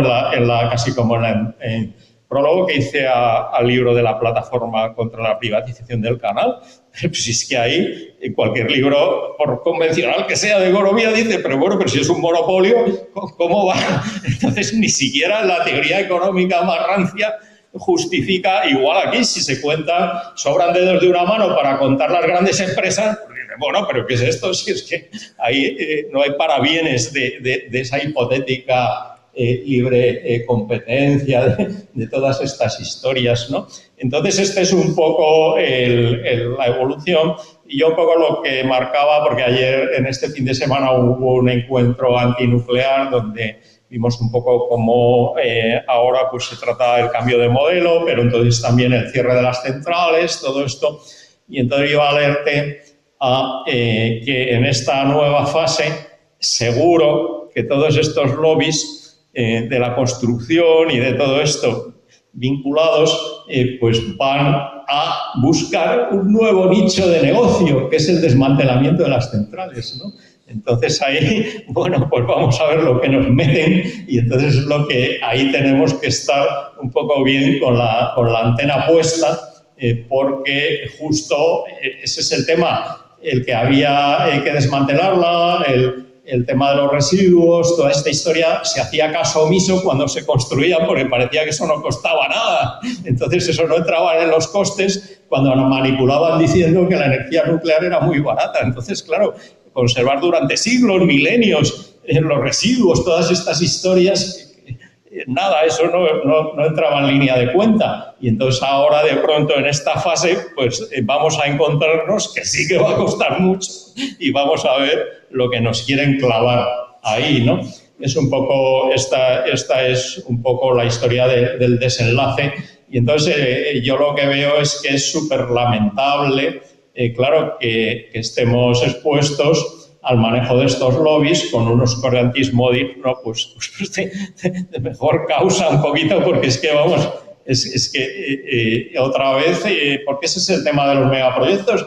casi como en prólogo que hice al libro de la plataforma contra la privatización del canal, pues si es que ahí, en cualquier libro, por convencional que sea de economía, dice, pero bueno, pero si es un monopolio, ¿cómo va? Entonces, ni siquiera la teoría económica más rancia justifica, igual aquí, si se cuenta, sobran dedos de una mano para contar las grandes empresas, pues dice, bueno, pero ¿qué es esto? Si es que ahí no hay parabienes de esa hipotética libre competencia de todas estas historias, ¿no? Entonces, este es un poco la evolución y yo un poco lo que marcaba, porque ayer en este fin de semana hubo un encuentro antinuclear donde vimos un poco cómo ahora pues se trata del cambio de modelo, pero entonces también el cierre de las centrales, todo esto. Y entonces yo alerté a que en esta nueva fase seguro que todos estos lobbies de la construcción y de todo esto vinculados, pues van a buscar un nuevo nicho de negocio, que es el desmantelamiento de las centrales, ¿no? Entonces ahí, bueno, pues vamos a ver lo que nos meten y entonces es lo que ahí tenemos que estar un poco bien con la antena puesta, porque justo ese es el tema, el que había que desmantelarla, el tema de los residuos, toda esta historia, se hacía caso omiso cuando se construía porque parecía que eso no costaba nada. Entonces eso no entraba en los costes cuando nos manipulaban diciendo que la energía nuclear era muy barata. Entonces, claro, conservar durante siglos, milenios, los residuos, todas estas historias, nada, eso no entraba en línea de cuenta. Y entonces ahora, de pronto, en esta fase, pues vamos a encontrarnos que sí que va a costar mucho y vamos a ver lo que nos quieren clavar ahí, ¿no? Es un poco, esta es un poco la historia del desenlace. Y entonces yo lo que veo es que es súper lamentable, claro, que estemos expuestos al manejo de estos lobbies con un oscurantismo digno, pues de mejor causa un poquito, porque es que, vamos, es que otra vez, porque ese es el tema de los megaproyectos,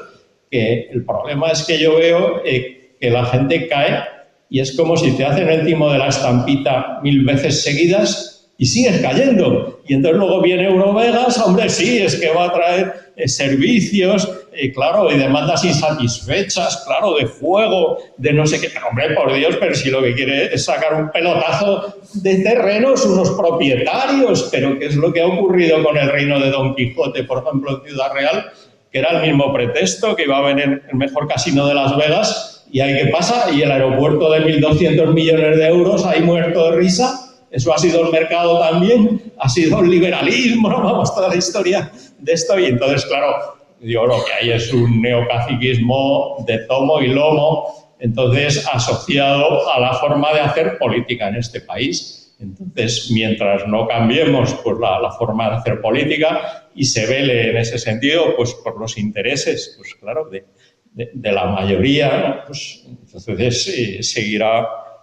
que el problema es que yo veo que la gente cae y es como si te hacen el timo de la estampita 1000 veces seguidas y sigues cayendo. Y entonces luego viene Eurovegas, hombre, sí, es que va a traer servicios, claro, y demandas insatisfechas, claro, de fuego, de no sé qué. Pero, hombre, por Dios, pero si lo que quiere es sacar un pelotazo de terrenos, unos propietarios. Pero ¿qué es lo que ha ocurrido con el reino de Don Quijote, por ejemplo, en Ciudad Real? Que era el mismo pretexto, que iba a venir el mejor casino de Las Vegas, y ahí ¿qué pasa? Y el aeropuerto de 1.200 millones de euros ahí muerto de risa. Eso ha sido el mercado también, ha sido el liberalismo, ¿no? Vamos, toda la historia de esto. Y entonces, claro, yo lo que hay es un neocaciquismo de tomo y lomo, entonces asociado a la forma de hacer política en este país. Entonces, mientras no cambiemos pues, la forma de hacer política y se vele en ese sentido pues, por los intereses, pues claro, de la mayoría, ¿no? Pues, entonces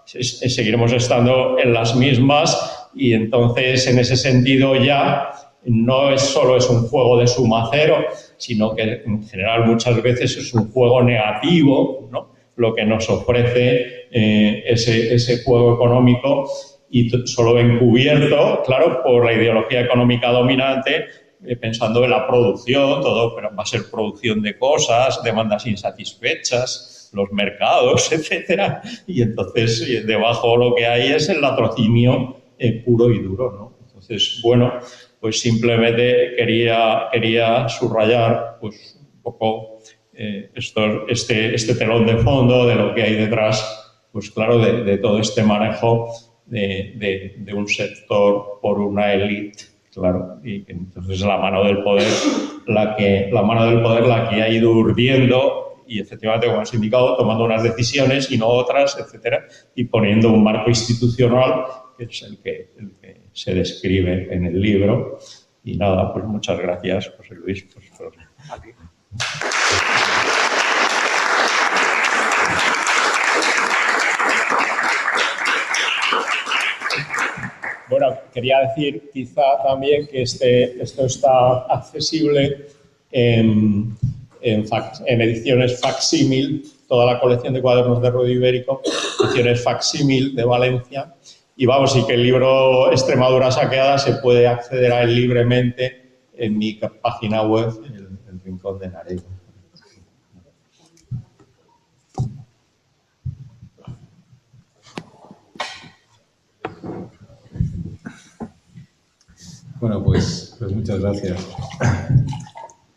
seguiremos estando en las mismas y entonces en ese sentido ya no solo es un juego de suma cero, sino que en general muchas veces es un juego negativo, ¿no? Lo que nos ofrece ese juego económico y solo encubierto, claro, por la ideología económica dominante, pensando en la producción, todo pero va a ser producción de cosas, demandas insatisfechas, los mercados, etcétera, y entonces debajo lo que hay es el latrocinio puro y duro, ¿no? Entonces, bueno, pues simplemente quería subrayar pues un poco este telón de fondo de lo que hay detrás, pues claro, de todo este manejo de un sector por una élite, claro, y entonces la mano del poder la que ha ido urdiendo y efectivamente, como has indicado, tomando unas decisiones y no otras, etcétera, y poniendo un marco institucional que es el que se describe en el libro. Y nada, pues muchas gracias, José Luis. Pues, aquí. Bueno, quería decir quizá también que esto está accesible en ediciones facsímil, toda la colección de cuadernos de Ruedo Ibérico, ediciones facsímil de Valencia. Y vamos, y que el libro Extremadura saqueada se puede acceder a él libremente en mi página web, el Rincón de Narego. Bueno, pues muchas gracias.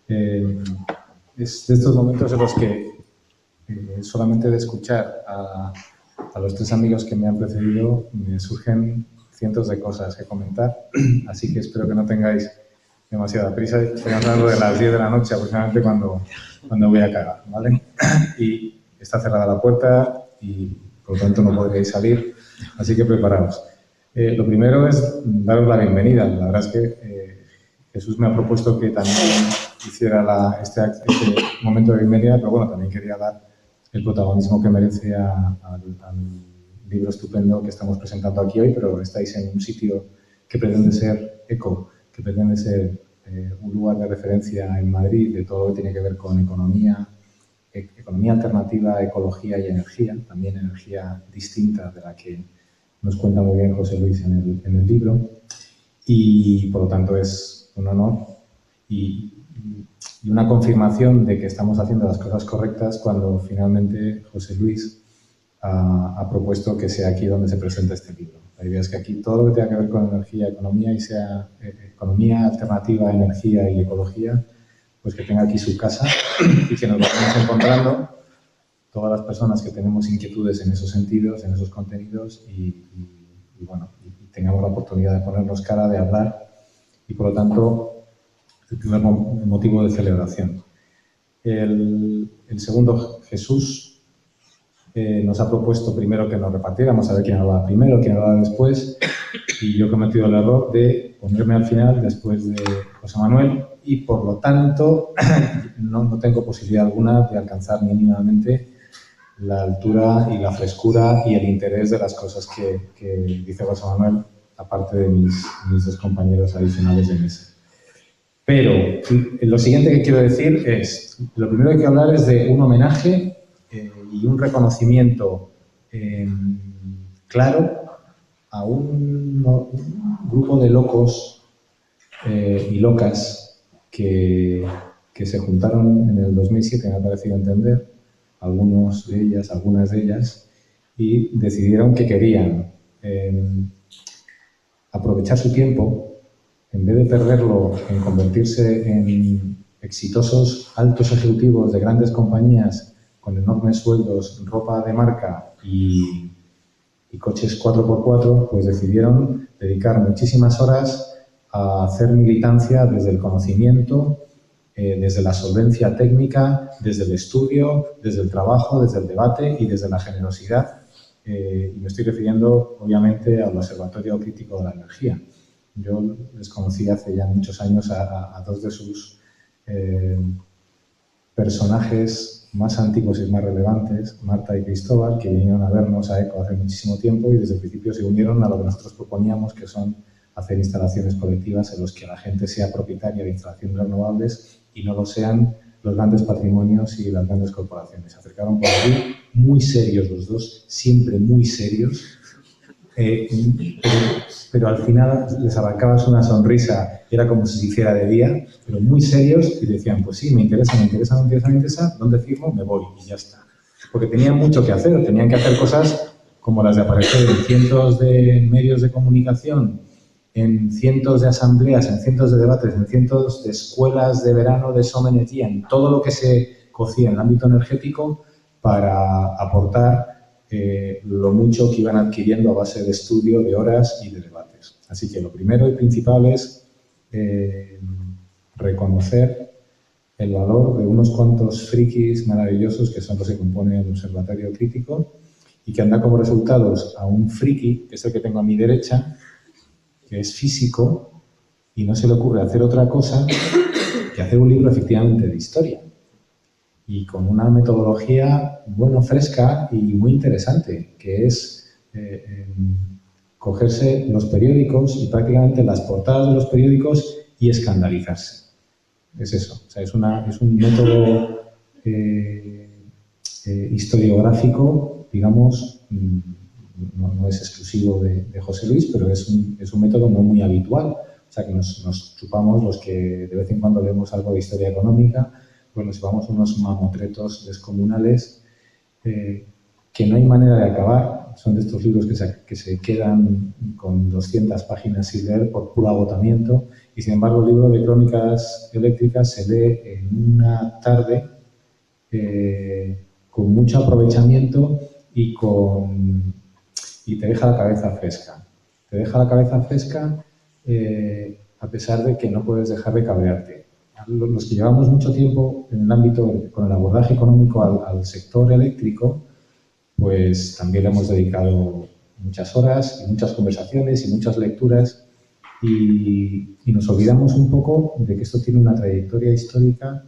Es de estos momentos en los que solamente de escuchar a los tres amigos que me han precedido me surgen cientos de cosas que comentar, así que espero que no tengáis demasiada prisa. Estoy hablando de las 10 de la noche aproximadamente cuando voy a cagar, ¿vale? Y está cerrada la puerta y por lo tanto no podréis salir, así que preparaos. Lo primero es daros la bienvenida. La verdad es que Jesús me ha propuesto que también hiciera este momento de bienvenida, pero bueno, también quería dar el protagonismo que merece al libro estupendo que estamos presentando aquí hoy, pero estáis en un sitio que pretende ser eco, que pretende ser un lugar de referencia en Madrid de todo lo que tiene que ver con economía alternativa, ecología y energía, también energía distinta de la que nos cuenta muy bien José Luis en el libro, y por lo tanto es un honor y una confirmación de que estamos haciendo las cosas correctas cuando finalmente José Luis ha propuesto que sea aquí donde se presenta este libro. La idea es que aquí todo lo que tenga que ver con energía, economía, y sea economía alternativa, energía y ecología, pues que tenga aquí su casa y que nos vayamos encontrando todas las personas que tenemos inquietudes en esos sentidos, en esos contenidos y tengamos la oportunidad de ponernos cara, de hablar, y por lo tanto el primer motivo de celebración. El segundo, Jesús nos ha propuesto primero que nos repartiéramos, a ver quién hablaba primero, quién hablaba después, y yo he cometido el error de ponerme al final después de José Manuel y por lo tanto no tengo posibilidad alguna de alcanzar mínimamente la altura y la frescura y el interés de las cosas que dice José Manuel, aparte de mis dos compañeros adicionales de mesa. Pero lo siguiente que quiero decir es, lo primero que quiero hablar es de un homenaje y un reconocimiento claro a un grupo de locos y locas que se juntaron en el 2007, me ha parecido entender, algunas de ellas, y decidieron que querían aprovechar su tiempo, en vez de perderlo en convertirse en exitosos altos ejecutivos de grandes compañías con enormes sueldos, ropa de marca y coches 4x4, pues decidieron dedicar muchísimas horas a hacer militancia desde el conocimiento, desde la solvencia técnica, desde el estudio, desde el trabajo, desde el debate y desde la generosidad. Y me estoy refiriendo, obviamente, al Observatorio Crítico de la Energía. Yo les conocí hace ya muchos años a dos de sus personajes más antiguos y más relevantes, Marta y Cristóbal, que vinieron a vernos a ECO hace muchísimo tiempo y desde el principio se unieron a lo que nosotros proponíamos, que son hacer instalaciones colectivas en los que la gente sea propietaria de instalaciones renovables y no lo sean los grandes patrimonios y las grandes corporaciones. Se acercaron por allí muy serios los dos, siempre muy serios, pero al final les arrancabas una sonrisa, era como si se hiciera de día, pero muy serios, y decían, pues sí, me interesa, ¿dónde firmo? Me voy, y ya está. Porque tenían mucho que hacer, tenían que hacer cosas como las de aparecer en cientos de medios de comunicación, en cientos de asambleas, en cientos de debates, en cientos de escuelas de verano de Somenetía, en todo lo que se cocía en el ámbito energético para aportar lo mucho que iban adquiriendo a base de estudio, de horas y de debates. Así que lo primero y principal es reconocer el valor de unos cuantos frikis maravillosos que son los que componen el Observatorio Crítico y que han dado como resultados a un friki, que es el que tengo a mi derecha, que es físico y no se le ocurre hacer otra cosa que hacer un libro efectivamente de historia y con una metodología, bueno, fresca y muy interesante, que es cogerse los periódicos y prácticamente las portadas de los periódicos y escandalizarse. Es eso, o sea, es un método historiográfico, digamos, no es exclusivo de José Luis, pero es un método no muy habitual. O sea, que nos chupamos los que de vez en cuando leemos algo de historia económica, pues nos llevamos unos mamotretos descomunales que no hay manera de acabar. Son de estos libros que se quedan con 200 páginas sin leer por puro agotamiento y, sin embargo, el libro de Crónicas Eléctricas se lee en una tarde con mucho aprovechamiento y te deja la cabeza fresca. Te deja la cabeza fresca a pesar de que no puedes dejar de cabrearte. Los que llevamos mucho tiempo en el ámbito, con el abordaje económico al sector eléctrico, pues también le hemos dedicado muchas horas y muchas conversaciones y muchas lecturas y nos olvidamos un poco de que esto tiene una trayectoria histórica,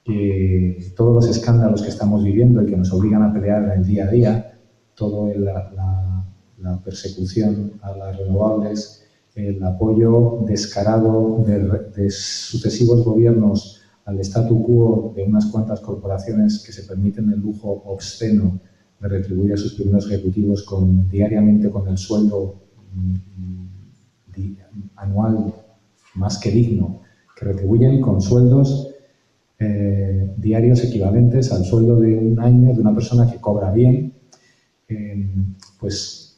que todos los escándalos que estamos viviendo y que nos obligan a pelear en el día a día, toda la persecución a las renovables, el apoyo descarado de sucesivos gobiernos al statu quo de unas cuantas corporaciones que se permiten el lujo obsceno de retribuir a sus primeros ejecutivos diariamente con el sueldo anual más que digno, que retribuyen con sueldos diarios equivalentes al sueldo de un año de una persona que cobra bien, pues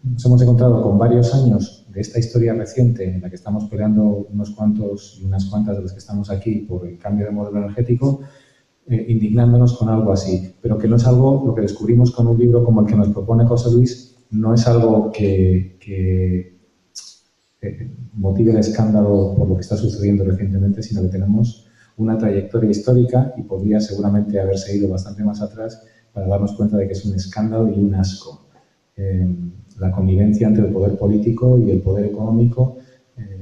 nos hemos encontrado con varios años de esta historia reciente en la que estamos peleando unos cuantos y unas cuantas de los que estamos aquí por el cambio de modelo energético, indignándonos con algo así, pero que no es algo, lo que descubrimos con un libro como el que nos propone José Luis, no es algo que motive el escándalo por lo que está sucediendo recientemente, sino que tenemos una trayectoria histórica y podría seguramente haberse ido bastante más atrás para darnos cuenta de que es un escándalo y un asco. La connivencia entre el poder político y el poder económico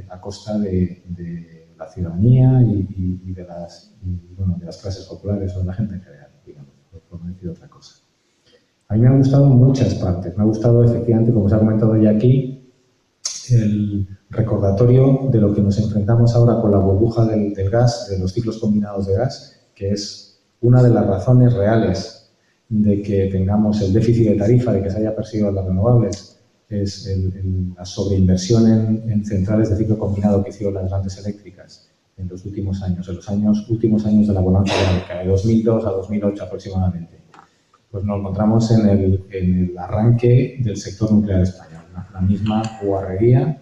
a costa de la ciudadanía y de las clases populares o de la gente en general, digamos, por no decir otra cosa. A mí me han gustado muchas partes. Me ha gustado, efectivamente, como se ha comentado ya aquí, el recordatorio de lo que nos enfrentamos ahora con la burbuja del gas, de los ciclos combinados de gas, que es una de las razones reales de que tengamos el déficit de tarifa, de que se haya perseguido las renovables, es la sobreinversión en centrales de ciclo combinado que hicieron las grandes eléctricas en los últimos años, últimos años de la bonanza económica, de 2002 a 2008 aproximadamente. Pues nos encontramos en el arranque del sector nuclear español, la misma guarrería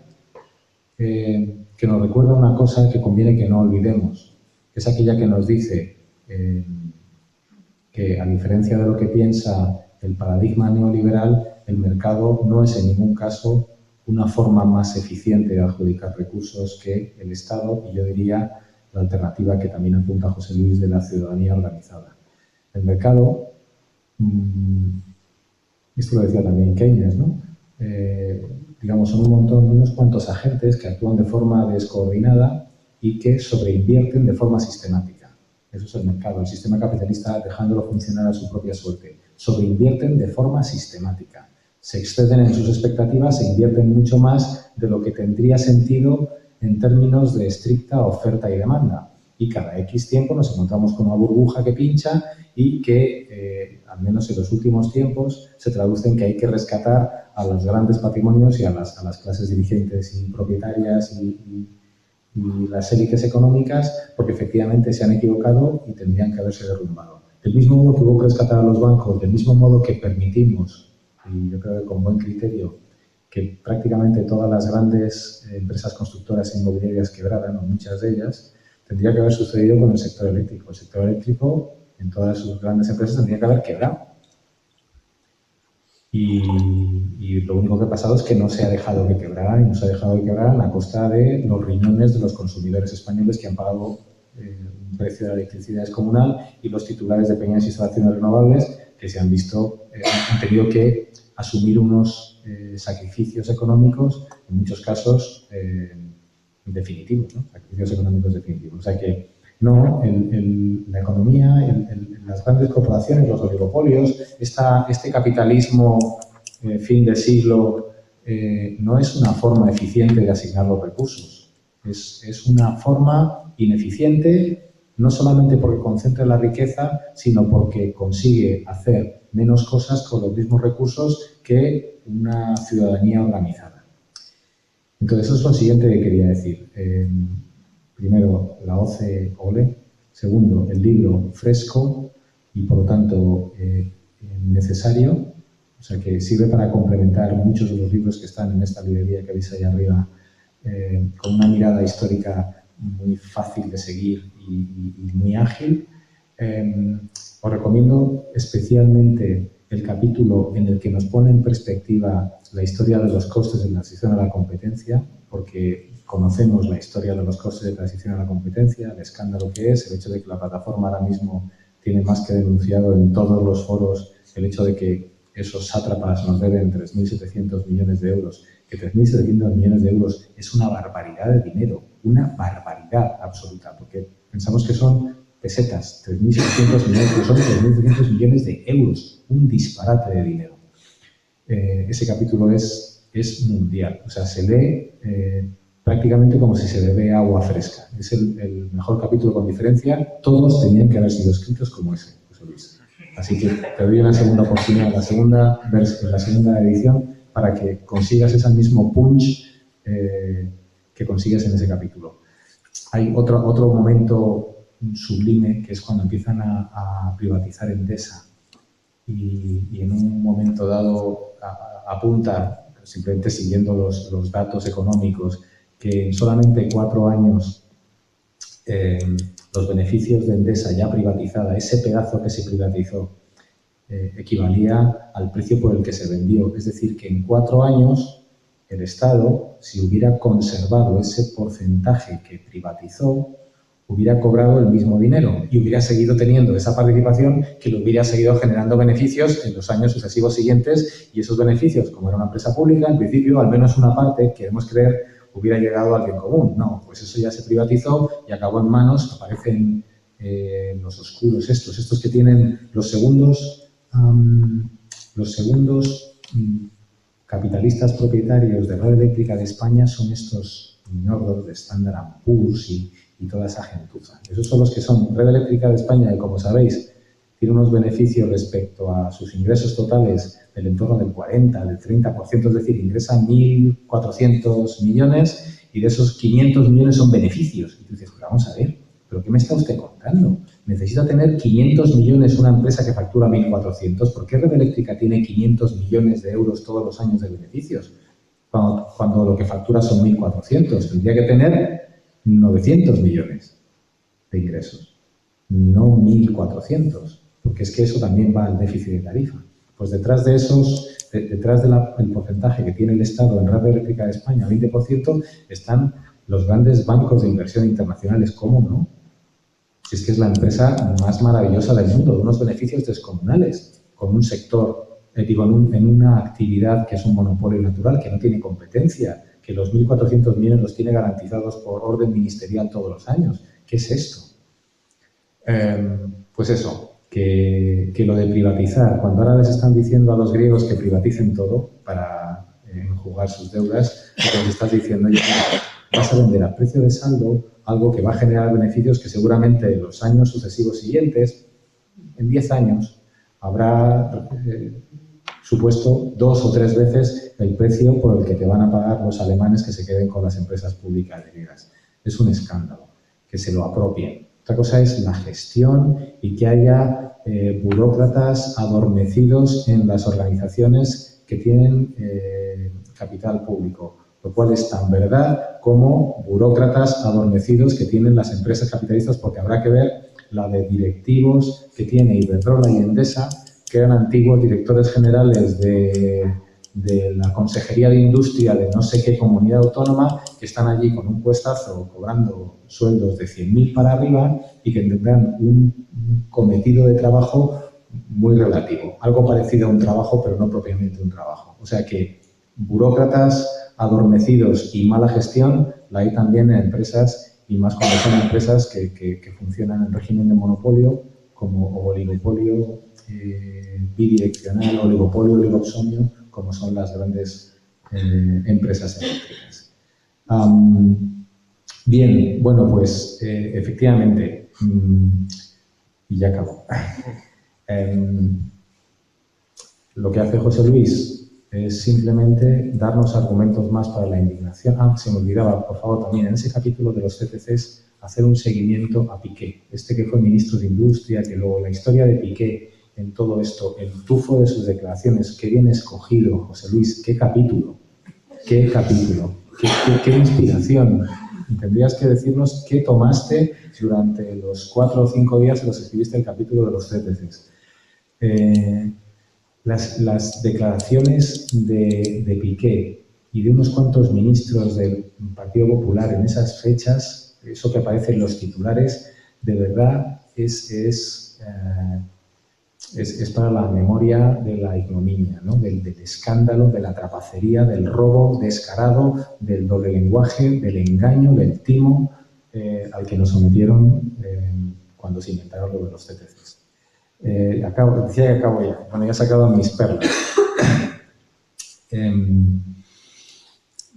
que nos recuerda una cosa que conviene que no olvidemos, que es aquella que nos dice que, a diferencia de lo que piensa el paradigma neoliberal, el mercado no es en ningún caso una forma más eficiente de adjudicar recursos que el Estado, y yo diría la alternativa que también apunta José Luis de la ciudadanía organizada. El mercado, esto lo decía también Keynes, ¿no? Digamos, son unos cuantos agentes que actúan de forma descoordinada y que sobreinvierten de forma sistemática. Eso es el mercado, el sistema capitalista dejándolo funcionar a su propia suerte. Sobreinvierten de forma sistemática. Se exceden en sus expectativas e invierten mucho más de lo que tendría sentido en términos de estricta oferta y demanda. Y cada X tiempo nos encontramos con una burbuja que pincha y que, al menos en los últimos tiempos, se traduce en que hay que rescatar a los grandes patrimonios y a las clases dirigentes y propietarias y las élites económicas, porque efectivamente se han equivocado y tendrían que haberse derrumbado. Del mismo modo que hubo que rescatar a los bancos, del mismo modo que permitimos, y yo creo que con buen criterio, que prácticamente todas las grandes empresas constructoras e inmobiliarias quebraran, o muchas de ellas, tendría que haber sucedido con el sector eléctrico. El sector eléctrico, en todas sus grandes empresas, tendría que haber quebrado. Y lo único que ha pasado es que no se ha dejado que quebraran, y no se ha dejado que quebraran a costa de los riñones de los consumidores españoles que han pagado un precio de la electricidad descomunal, y los titulares de pequeñas instalaciones renovables que se han visto, han tenido que asumir unos sacrificios económicos, en muchos casos definitivos, ¿no? Sacrificios económicos definitivos. O sea que no, la economía, las grandes corporaciones, los oligopolios, este capitalismo fin de siglo no es una forma eficiente de asignar los recursos. Es una forma ineficiente, no solamente porque concentra la riqueza, sino porque consigue hacer menos cosas con los mismos recursos que una ciudadanía organizada. Entonces, eso es lo siguiente que quería decir. Primero, la OCE OLE. Segundo, el libro fresco y, por lo tanto, necesario. O sea, que sirve para complementar muchos de los libros que están en esta librería que veis ahí arriba, con una mirada histórica muy fácil de seguir y muy ágil. Os recomiendo especialmente el capítulo en el que nos pone en perspectiva la historia de los costes de transición a la competencia, porque conocemos la historia de los costes de transición a la competencia, el escándalo que es, el hecho de que la plataforma ahora mismo tiene más que denunciado en todos los foros el hecho de que esos sátrapas nos deben 3.700 millones de euros, que 3.700 millones de euros es una barbaridad de dinero, una barbaridad absoluta, porque pensamos que son pesetas, 3.700 millones, pero son 3.700 millones de euros, un disparate de dinero. Ese capítulo es mundial, o sea, se lee prácticamente como si se bebe agua fresca. Es el mejor capítulo con diferencia. Todos tenían que haber sido escritos como ese, José Luis. Así que te doy una segunda oportunidad en la segunda edición para que consigas ese mismo punch que consigues en ese capítulo. Hay otro momento sublime, que es cuando empiezan a privatizar Endesa y en un momento dado apunta, simplemente siguiendo los datos económicos, que en solamente 4 años los beneficios de Endesa ya privatizada, ese pedazo que se privatizó, equivalía al precio por el que se vendió. Es decir, que en 4 años el Estado, si hubiera conservado ese porcentaje que privatizó, hubiera cobrado el mismo dinero y hubiera seguido teniendo esa participación que le hubiera seguido generando beneficios en los años sucesivos siguientes, y esos beneficios, como era una empresa pública, en principio, al menos una parte, queremos creer, hubiera llegado al bien común. No, pues eso ya se privatizó y acabó en manos, aparecen los oscuros estos que tienen los segundos capitalistas propietarios de Red Eléctrica de España son estos ñordos de Standard & Poor's y toda esa gentuza. Esos son los que son Red Eléctrica de España, que, como sabéis, tiene unos beneficios respecto a sus ingresos totales del entorno del 40, del 30%, es decir, ingresa 1.400 millones y de esos 500 millones son beneficios. Y tú dices, pues vamos a ver, ¿pero qué me está usted contando? Necesita tener 500 millones una empresa que factura 1.400. ¿Por qué Red Eléctrica tiene 500 millones de euros todos los años de beneficios? Cuando lo que factura son 1.400. Tendría que tener 900 millones de ingresos, no 1.400, porque es que eso también va al déficit de tarifa. Pues detrás de del porcentaje que tiene el Estado en Red Eléctrica de España, 20%, están los grandes bancos de inversión internacionales. ¿Cómo no? Si es que es la empresa más maravillosa del mundo, de unos beneficios descomunales, con un sector, en una actividad que es un monopolio natural, que no tiene competencia, que los 1.400 millones los tiene garantizados por orden ministerial todos los años. ¿Qué es esto? Pues eso, que lo de privatizar, cuando ahora les están diciendo a los griegos que privaticen todo para enjugar sus deudas, lo que les estás diciendo, oye, vas a vender a precio de saldo algo que va a generar beneficios que seguramente en los años sucesivos siguientes, en 10 años, habrá supuesto 2 o 3 veces el precio por el que te van a pagar los alemanes que se queden con las empresas públicas griegas. Es un escándalo que se lo apropien. Otra cosa es la gestión y que haya burócratas adormecidos en las organizaciones que tienen capital público, lo cual es tan verdad como burócratas adormecidos que tienen las empresas capitalistas, porque habrá que ver la de directivos que tiene Iberdrola y Endesa, que eran antiguos directores generales de la Consejería de Industria de no sé qué comunidad autónoma, que están allí con un puestazo cobrando sueldos de 100.000 para arriba y que tendrán un cometido de trabajo muy relativo. Algo parecido a un trabajo, pero no propiamente un trabajo. O sea que burócratas adormecidos y mala gestión la hay también en empresas, y más cuando son empresas que funcionan en régimen de monopolio, como oligopolio bidireccional, oligopolio, oligopsonio, como son las grandes empresas eléctricas. Bien, bueno, pues efectivamente, y ya acabo. Lo que hace José Luis es simplemente darnos argumentos más para la indignación. Se me olvidaba, por favor, también en ese capítulo de los CTCs, hacer un seguimiento a Piqué, que fue ministro de Industria, que luego la historia de Piqué en todo esto, el tufo de sus declaraciones, qué bien escogido, José Luis, qué capítulo, qué inspiración. Y tendrías que decirnos qué tomaste durante los 4 o 5 días en los que escribiste el capítulo de los CPCs. Las declaraciones de Piqué y de unos cuantos ministros del Partido Popular en esas fechas, eso que aparece en los titulares, de verdad es para la memoria de la ignominia, ¿no? Del escándalo, de la trapacería, del robo descarado, del doble lenguaje, del engaño, del timo al que nos sometieron cuando se inventaron lo de los CTCs. Decía que acabo ya. Bueno, ya he sacado mis perlas.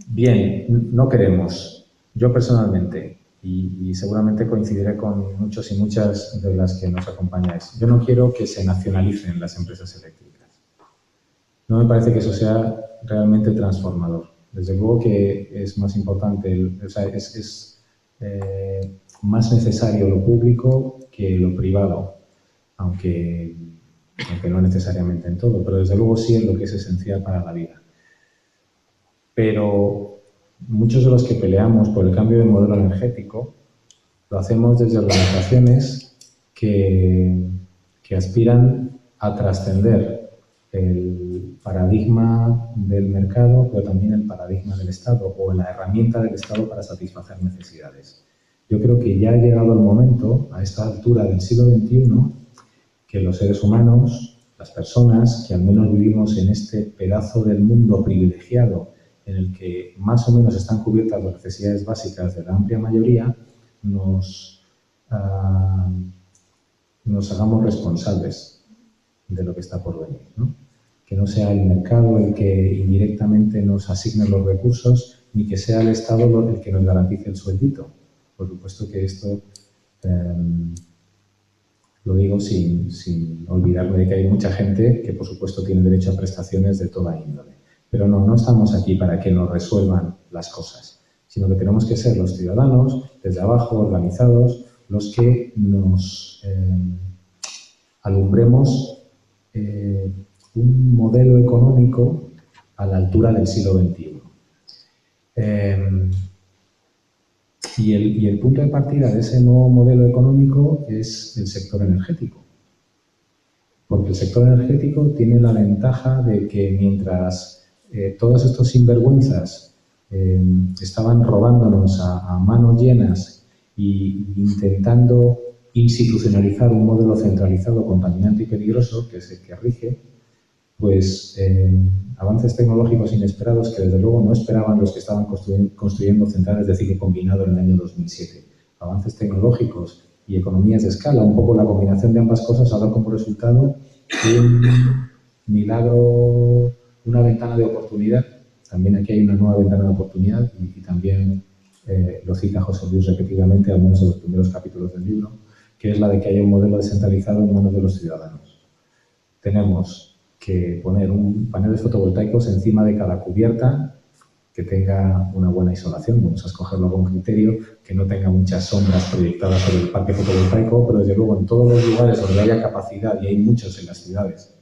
Bien, no queremos, yo personalmente, y seguramente coincidiré con muchos y muchas de las que nos acompañáis, yo no quiero que se nacionalicen las empresas eléctricas. No me parece que eso sea realmente transformador. Desde luego que es más importante, es más necesario lo público que lo privado, aunque no necesariamente en todo, pero desde luego sí es lo que es esencial para la vida. Pero muchos de los que peleamos por el cambio de modelo energético lo hacemos desde organizaciones que aspiran a trascender el paradigma del mercado, pero también el paradigma del Estado o la herramienta del Estado para satisfacer necesidades. Yo creo que ya ha llegado el momento, a esta altura del siglo XXI, que los seres humanos, las personas que al menos vivimos en este pedazo del mundo privilegiado en el que más o menos están cubiertas las necesidades básicas de la amplia mayoría, nos hagamos responsables de lo que está por venir, ¿no? Que no sea el mercado el que indirectamente nos asigne los recursos, ni que sea el Estado el que nos garantice el sueldito. Por supuesto que esto lo digo sin olvidarme de que hay mucha gente que, por supuesto, tiene derecho a prestaciones de toda índole. Pero no estamos aquí para que nos resuelvan las cosas, sino que tenemos que ser los ciudadanos, desde abajo, organizados, los que nos alumbremos un modelo económico a la altura del siglo XXI. Y el punto de partida de ese nuevo modelo económico es el sector energético. Porque el sector energético tiene la ventaja de que mientras todos estos sinvergüenzas estaban robándonos a manos llenas e intentando institucionalizar un modelo centralizado, contaminante y peligroso, que es el que rige, pues avances tecnológicos inesperados que desde luego no esperaban los que estaban construyendo centrales de ciclo combinado en el año 2007. Avances tecnológicos y economías de escala, un poco la combinación de ambas cosas ha dado como resultado un milagro, una ventana de oportunidad. También aquí hay una nueva ventana de oportunidad y también lo cita José Luis repetidamente, al menos en los primeros capítulos del libro, que es la de que haya un modelo descentralizado en manos de los ciudadanos. Tenemos que poner paneles fotovoltaicos encima de cada cubierta que tenga una buena isolación, vamos a escogerlo con criterio, que no tenga muchas sombras proyectadas sobre el parque fotovoltaico, pero desde luego en todos los lugares donde haya capacidad, y hay muchos en las ciudades,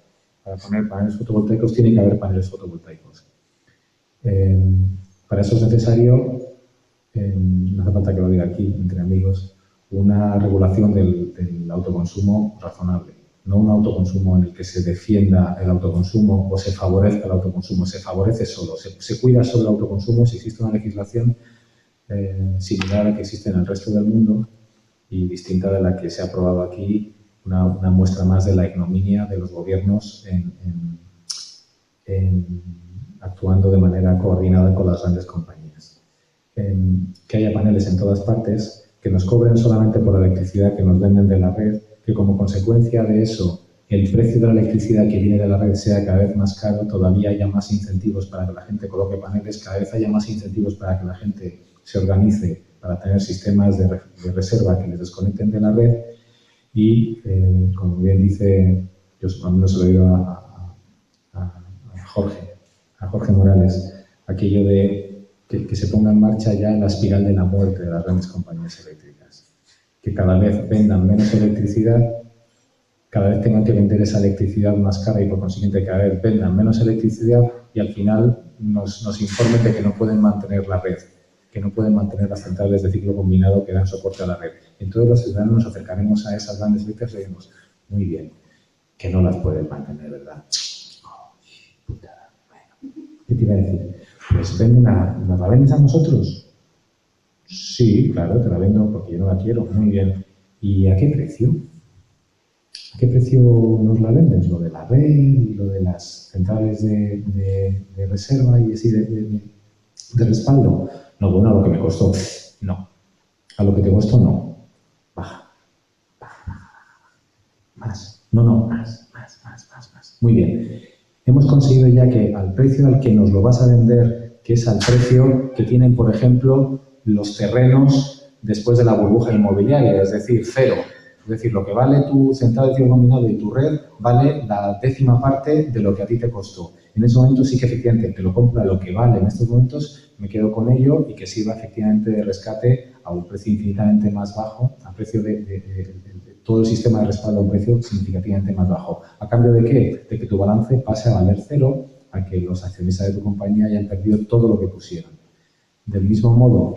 para poner paneles fotovoltaicos tiene que haber paneles fotovoltaicos. Para eso es necesario, no hace falta que lo diga aquí entre amigos, una regulación del autoconsumo razonable. No un autoconsumo en el que se defienda el autoconsumo o se favorezca el autoconsumo, se favorece solo, se cuida solo el autoconsumo si existe una legislación similar a la que existe en el resto del mundo y distinta de la que se ha aprobado aquí, una muestra más de la ignominia de los gobiernos actuando de manera coordinada con las grandes compañías. Que haya paneles en todas partes, que nos cobren solamente por la electricidad que nos venden de la red, que como consecuencia de eso el precio de la electricidad que viene de la red sea cada vez más caro, todavía haya más incentivos para que la gente coloque paneles, cada vez haya más incentivos para que la gente se organice para tener sistemas de reserva que les desconecten de la red y, como bien dice, yo al menos se lo he oído a Jorge Morales, aquello de que se ponga en marcha ya la espiral de la muerte de las grandes compañías eléctricas. Que cada vez vendan menos electricidad, cada vez tengan que vender esa electricidad más cara y por consiguiente cada vez vendan menos electricidad y al final nos informen de que no pueden mantener la red. que no pueden mantener las centrales de ciclo combinado que dan soporte a la red. Entonces los ciudadanos nos acercaremos a esas grandes eléctricas y diremos, muy bien, que no las pueden mantener, ¿verdad? Putada. Bueno, ¿qué te iba a decir? Pues ¿nos la vendes a nosotros? Sí, claro, te la vendo porque yo no la quiero. Muy bien. ¿Y a qué precio? ¿A qué precio nos la vendes? ¿Lo de la red y lo de las centrales de reserva y así de respaldo? No, bueno, a lo que me costó. No. A lo que te costó, no. Baja. Más. No, más. Muy bien. Hemos conseguido ya que al precio al que nos lo vas a vender, que es al precio que tienen, por ejemplo, los terrenos después de la burbuja inmobiliaria, es decir, cero. Es decir, lo que vale tu central de ciclo combinado y tu red vale la 10ª parte de lo que a ti te costó. En ese momento sí que efectivamente te lo compra lo que vale en estos momentos, me quedo con ello y que sirva efectivamente de rescate a un precio infinitamente más bajo, a precio de todo el sistema de respaldo a un precio significativamente más bajo. ¿A cambio de qué? De que tu balance pase a valer cero, a que los accionistas de tu compañía hayan perdido todo lo que pusieron. Del mismo modo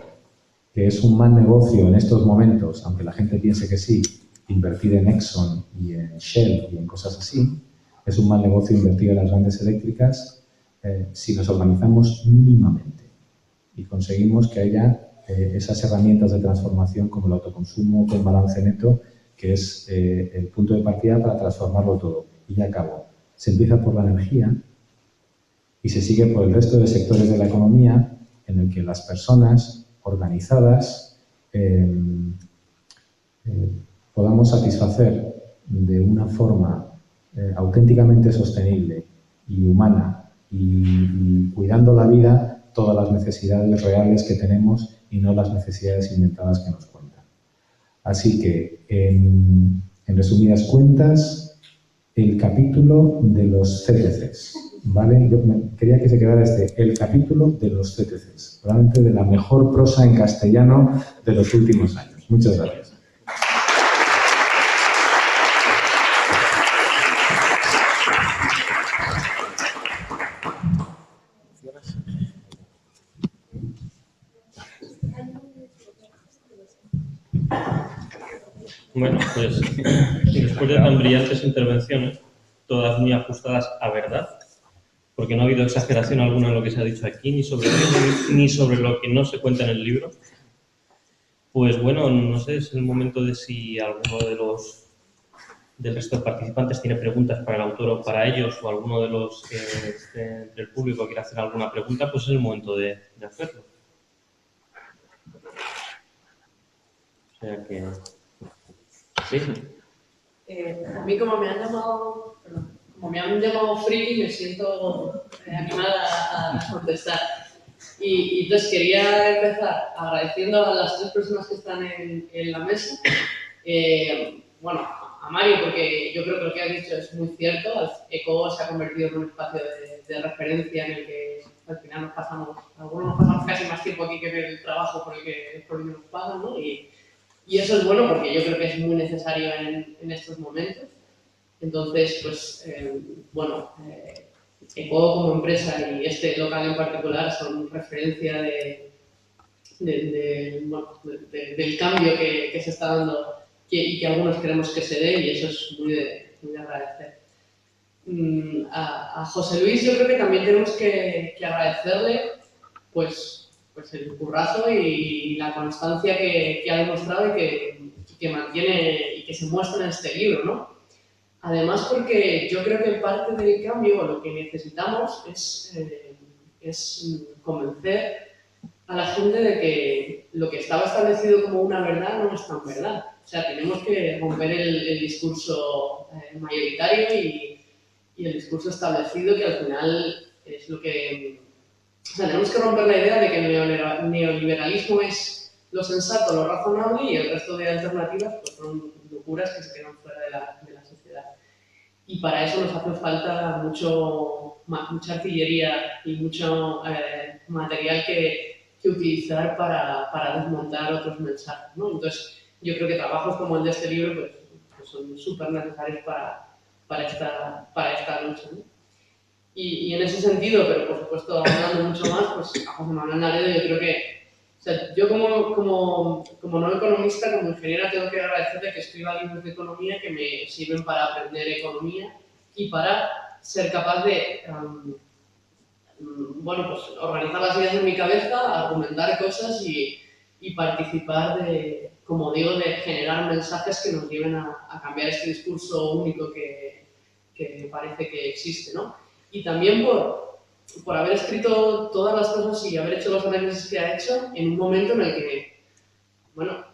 que es un mal negocio en estos momentos, aunque la gente piense que sí, invertir en Exxon y en Shell y en cosas así, es un mal negocio invertir en las grandes eléctricas si nos organizamos mínimamente y conseguimos que haya esas herramientas de transformación como el autoconsumo con balance neto, que es el punto de partida para transformarlo todo. Y ya acabo. Se empieza por la energía y se sigue por el resto de sectores de la economía en el que las personas organizadas podamos satisfacer de una forma auténticamente sostenible y humana y cuidando la vida todas las necesidades reales que tenemos y no las necesidades inventadas que nos cuentan. Así que, en resumidas cuentas, el capítulo de los CTCs, ¿vale? Yo quería que se quedara el capítulo de los CTCs, probablemente de la mejor prosa en castellano de los últimos años. Muchas gracias. Bueno, pues después de tan brillantes intervenciones, todas muy ajustadas a verdad, porque no ha habido exageración alguna en lo que se ha dicho aquí, ni sobre lo que no se cuenta en el libro, pues bueno, no sé, es el momento de si alguno del resto de participantes tiene preguntas para el autor o para ellos, o alguno de los que esté entre el público quiere hacer alguna pregunta, pues es el momento de hacerlo. O sea que... Sí. A mí, como me han llamado friki, me siento animada a contestar. Y entonces quería empezar agradeciendo a las 3 personas que están en la mesa. Bueno, a Mario, porque yo creo que lo que ha dicho es muy cierto. ECO se ha convertido en un espacio de referencia en el que al final algunos nos pasamos casi más tiempo aquí que en el trabajo por el que nos pagan, ¿no? Y eso es bueno porque yo creo que es muy necesario en estos momentos. Entonces, pues, ECO como empresa y este local en particular son referencia del cambio que se está dando y que algunos queremos que se dé, y eso es muy de agradecer. A José Luis yo creo que también tenemos que agradecerle pues el currazo y la constancia que ha demostrado y que mantiene y que se muestra en este libro, ¿no? Además, porque yo creo que parte del cambio, lo que necesitamos es convencer a la gente de que lo que estaba establecido como una verdad no es tan verdad. O sea, tenemos que romper el discurso mayoritario y el discurso establecido, que al final es lo que... O sea, tenemos que romper la idea de que el neoliberalismo es lo sensato, lo razonable, y el resto de alternativas pues, son locuras que se quedan fuera de la sociedad. Y para eso nos hace falta mucha artillería y mucho material que utilizar para desmontar otros mensajes, ¿no? Entonces, yo creo que trabajos como el de este libro pues son súper necesarios para esta lucha, ¿no? Y en ese sentido, pero por supuesto hablando mucho más, pues a José Manuel Naredo yo creo que O sea, yo como no economista, como ingeniera, tengo que agradecerte que escriba libros de economía que me sirven para aprender economía y para ser capaz de, bueno, pues organizar las ideas en mi cabeza, argumentar cosas y participar de, como digo, de generar mensajes que nos lleven a cambiar este discurso único que parece que existe, ¿no? Y también por haber escrito todas las cosas y haber hecho los análisis que ha hecho en un momento en el que, bueno,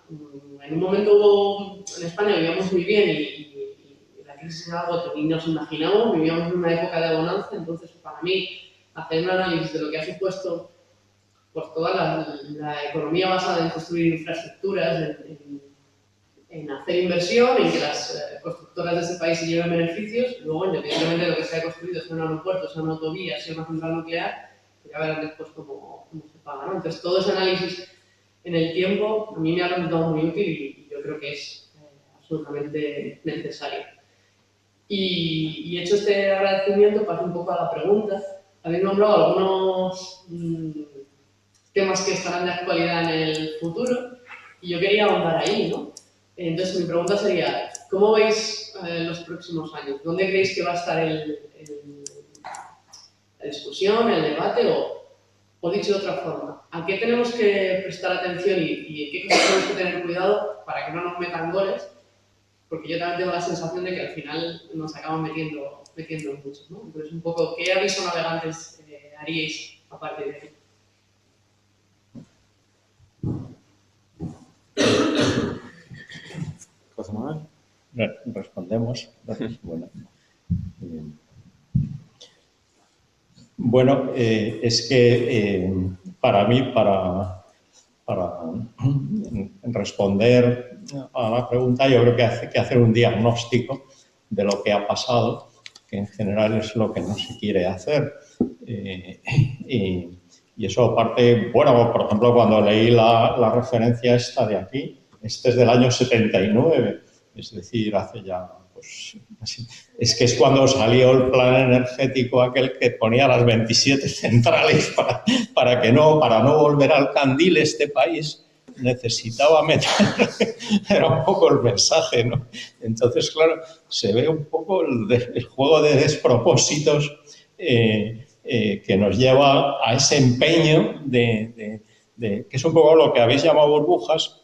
en un momento en España vivíamos muy bien y la crisis era algo que ni nos imaginamos, vivíamos en una época de bonanza, entonces para mí hacer un análisis de lo que ha supuesto pues toda la economía basada en construir infraestructuras, en hacer inversión, en que las constructoras de este país se lleven beneficios, luego, independientemente de lo que se haya construido, sea un aeropuerto, sea una autovía, sea una central nuclear, ya verán después cómo se paga, ¿no? Entonces, todo ese análisis en el tiempo a mí me ha resultado muy útil y yo creo que es absolutamente necesario. Y hecho este agradecimiento, paso un poco a la pregunta. Habéis nombrado algunos temas que estarán de actualidad en el futuro y yo quería ahondar ahí, ¿no? Entonces, mi pregunta sería, ¿cómo veis los próximos años? ¿Dónde creéis que va a estar la discusión, el debate o dicho de otra forma? ¿A qué tenemos que prestar atención y qué cosas tenemos que tener cuidado para que no nos metan goles? Porque yo también tengo la sensación de que al final nos acaban metiendo muchos, ¿no? Entonces, un poco, ¿qué aviso navegantes haríais a partir de aquí? José Manuel. Respondemos. Bueno, es que para mí, para responder a la pregunta, yo creo que hay que hacer un diagnóstico de lo que ha pasado, que en general es lo que no se quiere hacer. Y eso parte, bueno, por ejemplo, cuando leí la referencia esta de aquí, este es del año 79, es decir, hace ya, pues, así. Es que es cuando salió el plan energético aquel que ponía las 27 centrales para no volver al candil este país, necesitaba meter, era un poco el mensaje, ¿no? Entonces, claro, se ve un poco el juego de despropósitos que nos lleva a ese empeño que es un poco lo que habéis llamado burbujas,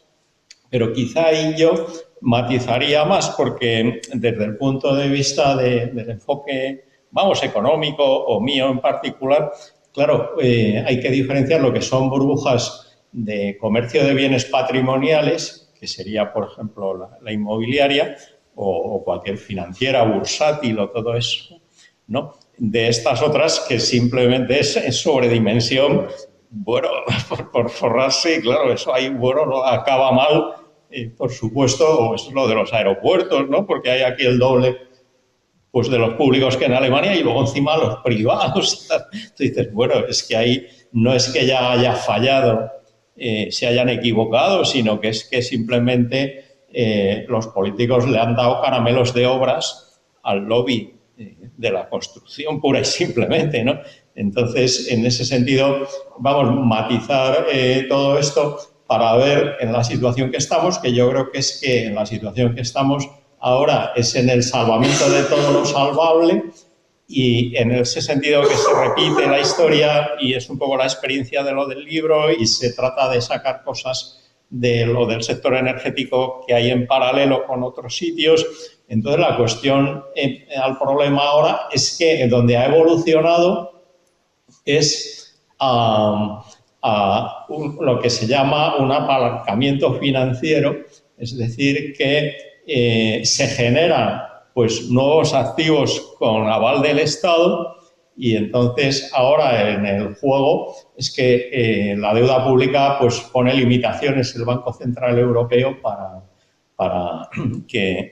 pero quizá ahí yo matizaría más porque desde el punto de vista del enfoque, vamos, económico o mío en particular, claro, hay que diferenciar lo que son burbujas de comercio de bienes patrimoniales, que sería, por ejemplo, la inmobiliaria o cualquier financiera, bursátil o todo eso, ¿no? De estas otras que simplemente es sobredimensión, bueno, por forrarse, claro, eso ahí, bueno, no acaba mal, por supuesto, o es lo de los aeropuertos, ¿no? Porque hay aquí el doble, pues, de los públicos que en Alemania y luego encima los privados. Entonces dices, bueno, es que ahí no es que ya haya fallado, se hayan equivocado, sino que es que simplemente los políticos le han dado caramelos de obras al lobby de la construcción pura y simplemente, ¿no? Entonces, en ese sentido, vamos a matizar todo esto para ver en la situación que estamos, que yo creo que es que en la situación que estamos ahora es en el salvamiento de todo lo salvable y en ese sentido que se repite la historia y es un poco la experiencia de lo del libro y se trata de sacar cosas de lo del sector energético que hay en paralelo con otros sitios. Entonces, la cuestión al problema ahora es que donde ha evolucionado es lo que se llama un apalancamiento financiero, es decir, que se generan, pues, nuevos activos con aval del Estado y entonces ahora en el juego es que la deuda pública, pues, pone limitaciones el Banco Central Europeo para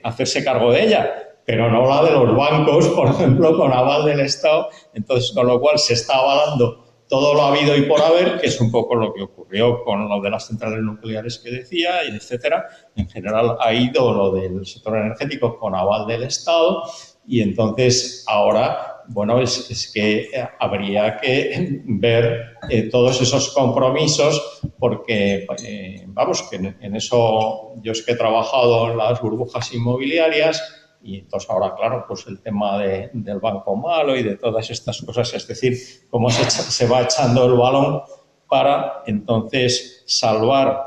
hacerse cargo de ella, pero no la de los bancos, por ejemplo, con aval del Estado. Entonces, con lo cual se está avalando todo lo habido y por haber, que es un poco lo que ocurrió con lo de las centrales nucleares que decía, y etcétera. En general ha ido lo del sector energético con aval del Estado y entonces ahora, bueno, es que habría que ver todos esos compromisos porque, vamos, que en eso yo es que he trabajado en las burbujas inmobiliarias y entonces ahora, claro, pues el tema del banco malo y de todas estas cosas, es decir, cómo se va echando el balón para entonces salvar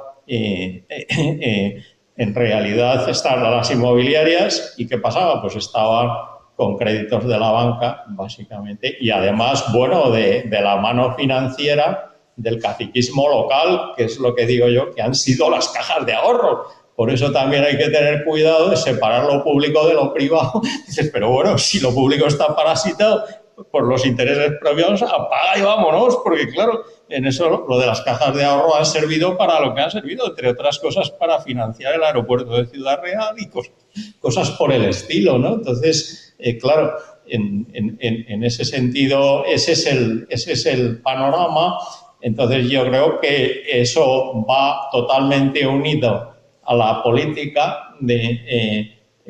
en realidad estaban las inmobiliarias y ¿qué pasaba? Pues estaban con créditos de la banca, básicamente, y además, bueno, de la mano financiera del caciquismo local, que es lo que digo yo, que han sido las cajas de ahorro. Por eso también hay que tener cuidado de separar lo público de lo privado. Dices, pero bueno, si lo público está parasitado por los intereses propios, apaga y vámonos, porque claro, en eso lo de las cajas de ahorro han servido para lo que han servido, entre otras cosas para financiar el aeropuerto de Ciudad Real y cosas por el estilo, ¿no? Entonces, claro, en ese sentido, ese es el panorama. Entonces yo creo que eso va totalmente unido a la política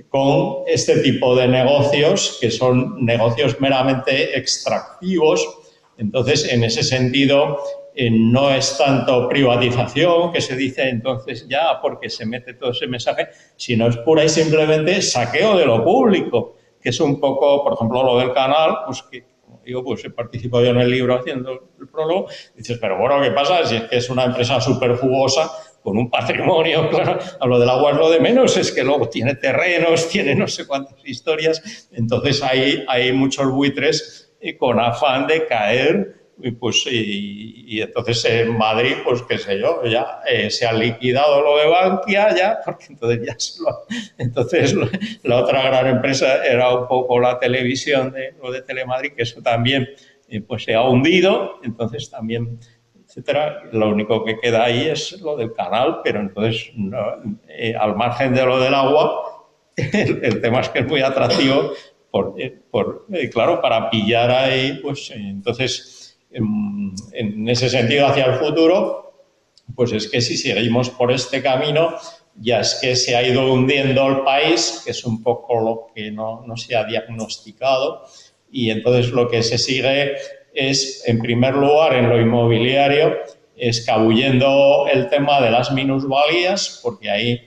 con este tipo de negocios, que son negocios meramente extractivos. Entonces, en ese sentido, no es tanto privatización, que se dice entonces ya porque se mete todo ese mensaje, sino es pura y simplemente saqueo de lo público, que es un poco, por ejemplo, lo del canal, pues que, como digo, pues he participado yo en el libro haciendo el prólogo, dices, pero bueno, ¿qué pasa? Si es que es una empresa súper jugosa, con un patrimonio, claro, a lo del agua es lo de menos, es que luego tiene terrenos, tiene no sé cuántas historias, entonces hay muchos buitres con afán de caer, pues, y entonces en Madrid, pues qué sé yo, ya se ha liquidado lo de Bankia, ya, porque entonces ya entonces la otra gran empresa era un poco la televisión, lo de Telemadrid, que eso también pues se ha hundido, entonces también etcétera. Lo único que queda ahí es lo del canal, pero entonces, no, al margen de lo del agua, el tema es que es muy atractivo, claro, para pillar ahí, pues entonces, en ese sentido, hacia el futuro, pues es que si seguimos por este camino, ya es que se ha ido hundiendo el país, que es un poco lo que no se ha diagnosticado, y entonces lo que se sigue es, en primer lugar, en lo inmobiliario, escabullendo el tema de las minusvalías, porque ahí,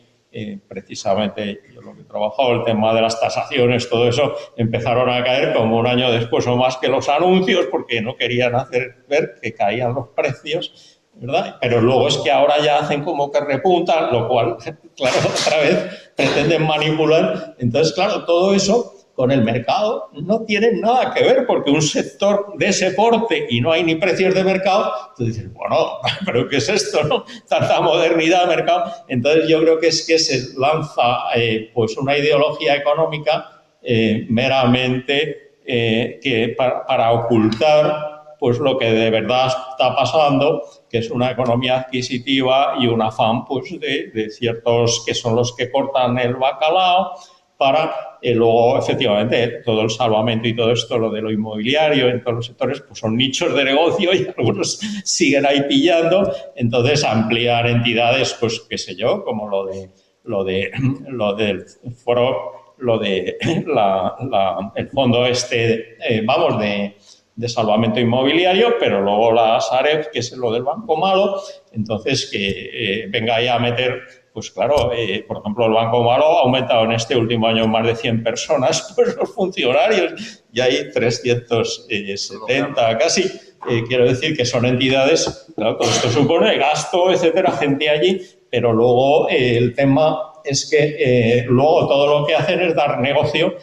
precisamente, yo lo que he trabajado, el tema de las tasaciones, todo eso, empezaron a caer como un año después o más que los anuncios, porque no querían hacer ver que caían los precios, ¿verdad? Pero luego es que ahora ya hacen como que repuntan, lo cual, claro, otra vez pretenden manipular. Entonces, claro, todo eso con el mercado no tienen nada que ver, porque un sector de ese porte y no hay ni precios de mercado, tú dices, bueno, pero ¿qué es esto, no? Tanta modernidad de mercado. Entonces yo creo que es que se lanza pues una ideología económica meramente que para ocultar pues lo que de verdad está pasando, que es una economía adquisitiva y un afán pues de ciertos que son los que cortan el bacalao, para luego, efectivamente, todo el salvamento y todo esto, lo de lo inmobiliario en todos los sectores, pues son nichos de negocio y algunos siguen ahí pillando. Entonces, ampliar entidades, pues qué sé yo, como lo del foro, lo de el fondo de salvamento inmobiliario, pero luego la Sareb, que es lo del banco malo, entonces que venga ahí a meter. Pues claro, por ejemplo, el Banco Malo ha aumentado en este último año más de 100 personas, pues los funcionarios, y hay 370 casi. Quiero decir que son entidades, claro, todo esto supone gasto, etcétera, gente allí, pero luego el tema es que luego todo lo que hacen es dar negocio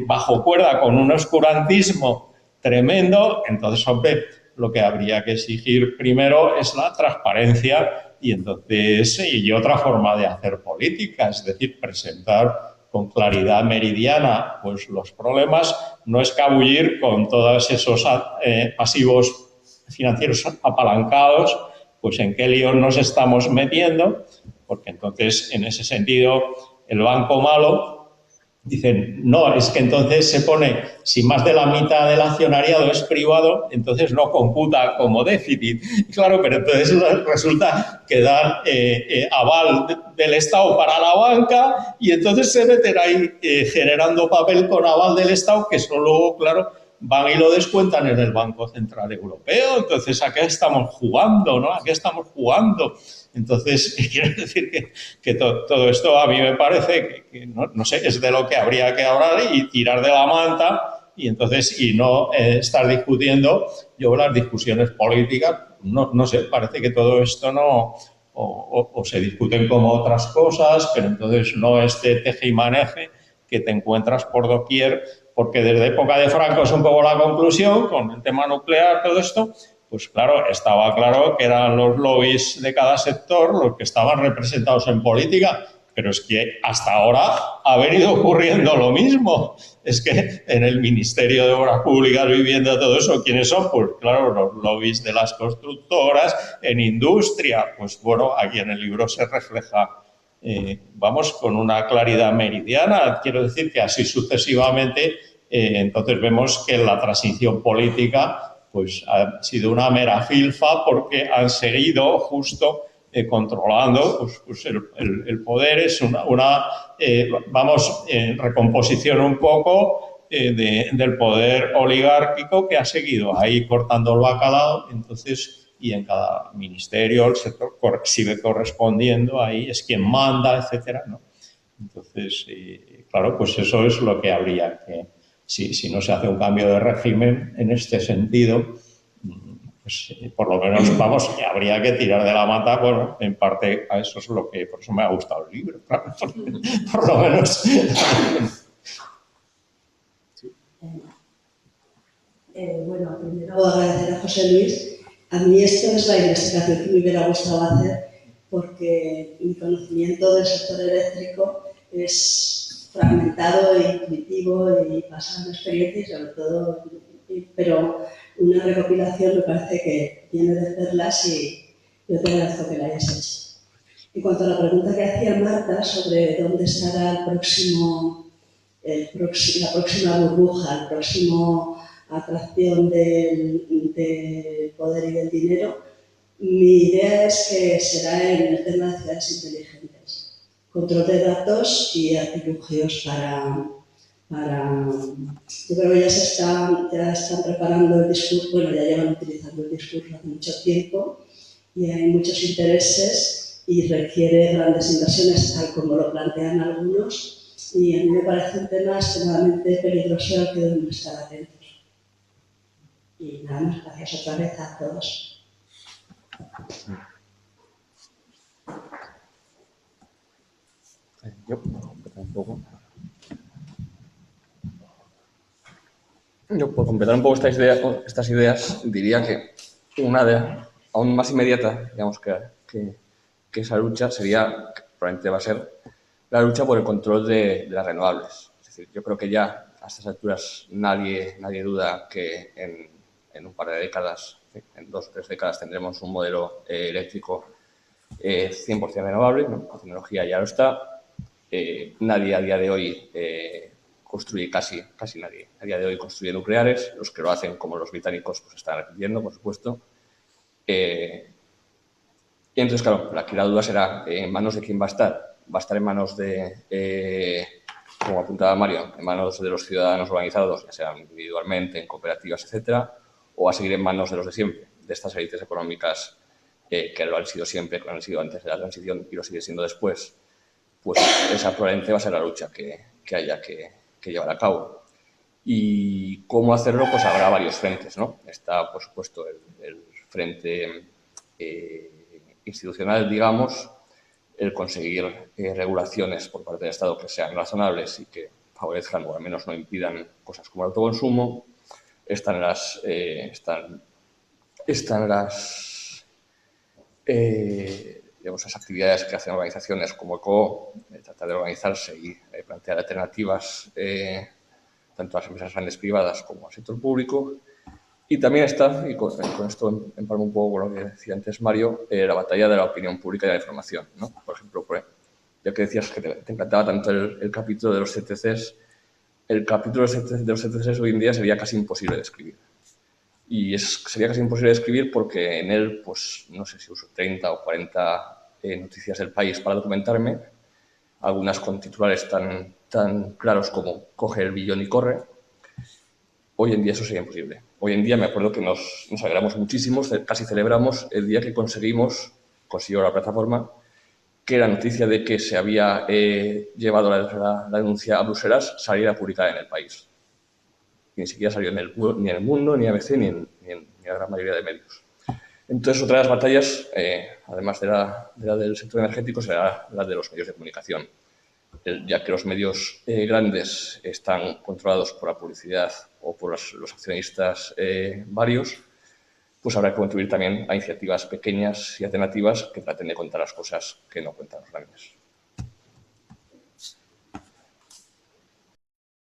bajo cuerda con un oscurantismo tremendo. Entonces, hombre, lo que habría que exigir primero es la transparencia y otra forma de hacer política, es decir, presentar con claridad meridiana pues los problemas, no escabullir con todos esos pasivos financieros apalancados, pues en qué líos nos estamos metiendo, porque entonces en ese sentido el banco malo. Dicen, no, es que entonces se pone, si más de la mitad del accionariado es privado, entonces no computa como déficit. Claro, pero entonces resulta que dan aval del Estado para la banca y entonces se meten ahí generando papel con aval del Estado, que eso luego, claro, van y lo descuentan en el Banco Central Europeo. Entonces, ¿a qué estamos jugando, no? ¿A qué estamos jugando? Entonces, quiero decir que todo esto a mí me parece que no sé, es de lo que habría que hablar y tirar de la manta y entonces, y no estar discutiendo. Yo las discusiones políticas, no sé, parece que todo esto no... O se discuten como otras cosas, pero entonces no este teje y maneje que te encuentras por doquier, porque desde época de Franco es un poco la conclusión, con el tema nuclear, todo esto, pues claro, estaba claro que eran los lobbies de cada sector los que estaban representados en política, pero es que hasta ahora ha venido ocurriendo lo mismo. Es que en el Ministerio de Obras Públicas, Vivienda, todo eso, ¿quiénes son? Pues claro, los lobbies de las constructoras, en industria, pues bueno, aquí en el libro se refleja, vamos, con una claridad meridiana. Quiero decir que así sucesivamente, entonces vemos que la transición política pues ha sido una mera filfa porque han seguido justo controlando pues el poder. Es una vamos, recomposición un poco del poder oligárquico que ha seguido ahí cortando el bacalao. Entonces, y en cada ministerio el sector sigue correspondiendo, ahí es quien manda, etcétera, ¿no? Entonces, claro, pues eso es lo que habría que, si no se hace un cambio de régimen en este sentido, pues por lo menos, vamos, habría que tirar de la mata. Bueno, en parte a eso es lo que, por eso me ha gustado el libro, claro, por lo menos. Bueno, primero agradecer a José Luis. A mí esto es la investigación que me hubiera gustado hacer, porque mi conocimiento del sector eléctrico es fragmentado e intuitivo y basado en experiencia y sobre todo, pero una recopilación me parece que tiene de perlas y yo te agradezco que la hayas hecho. En cuanto a la pregunta que hacía Marta sobre dónde estará la próxima burbuja, el próximo atracción del poder y del dinero, mi idea es que será en el tema de ciudades inteligentes. Control de datos y artilugios para yo creo que ya están preparando el discurso, bueno, ya llevan utilizando el discurso hace mucho tiempo y hay muchos intereses y requiere grandes inversiones, tal como lo plantean algunos, y a mí me parece un tema extremadamente peligroso al que debemos estar atentos. Y nada más, gracias otra vez a todos. Yo, por completar un poco estas ideas, diría que una de aún más inmediata, digamos, que esa lucha sería, que probablemente va a ser, la lucha por el control de las renovables. Es decir, yo creo que ya a estas alturas nadie duda que en un par de décadas, en 2 o 3 décadas, tendremos un modelo eléctrico 100% renovable, ¿no? La tecnología ya lo está. Nadie a día de hoy construye, casi nadie a día de hoy construye nucleares. Los que lo hacen, como los británicos, pues están repitiendo, por supuesto. Y entonces, claro, aquí la duda será en manos de quién va a estar. Va a estar en manos de, como apuntaba Mario, en manos de los ciudadanos organizados, ya sean individualmente, en cooperativas, etcétera, o va a seguir en manos de los de siempre, de estas élites económicas que lo han sido siempre, que lo han sido antes de la transición y lo sigue siendo después. Pues esa probablemente va a ser la lucha que haya que llevar a cabo. ¿Y cómo hacerlo? Pues habrá varios frentes, ¿no? Está, por supuesto, el frente institucional, digamos, el conseguir regulaciones por parte del Estado que sean razonables y que favorezcan o al menos no impidan cosas como el autoconsumo. Están las digamos, las actividades que hacen organizaciones como ECO, tratar de organizarse y plantear alternativas tanto a las empresas grandes privadas como al sector público. Y también está, y con esto empalmo un poco con lo que decía antes Mario, la batalla de la opinión pública y de la información, ¿no? Por ejemplo, ya que decías que te encantaba tanto el capítulo de los CTCs, el capítulo de los CTCs hoy en día sería casi imposible de escribir. Y sería casi imposible de escribir porque en él, pues no sé si uso 30 o 40 noticias del país para documentarme, algunas con titulares tan claros como coge el billón y corre, Hoy en día eso sería imposible. Hoy en día me acuerdo que nos alegramos muchísimo, casi celebramos el día que consiguió la plataforma, que la noticia de que se había llevado la denuncia a Bruselas saliera publicada en El País. Y ni siquiera salió ni en El Mundo, ni ABC, ni en la gran mayoría de medios. Entonces, otra de las batallas, además de la del sector energético, será la de los medios de comunicación. Ya que los medios grandes están controlados por la publicidad o por los accionistas varios, pues habrá que contribuir también a iniciativas pequeñas y alternativas que traten de contar las cosas que no cuentan los grandes.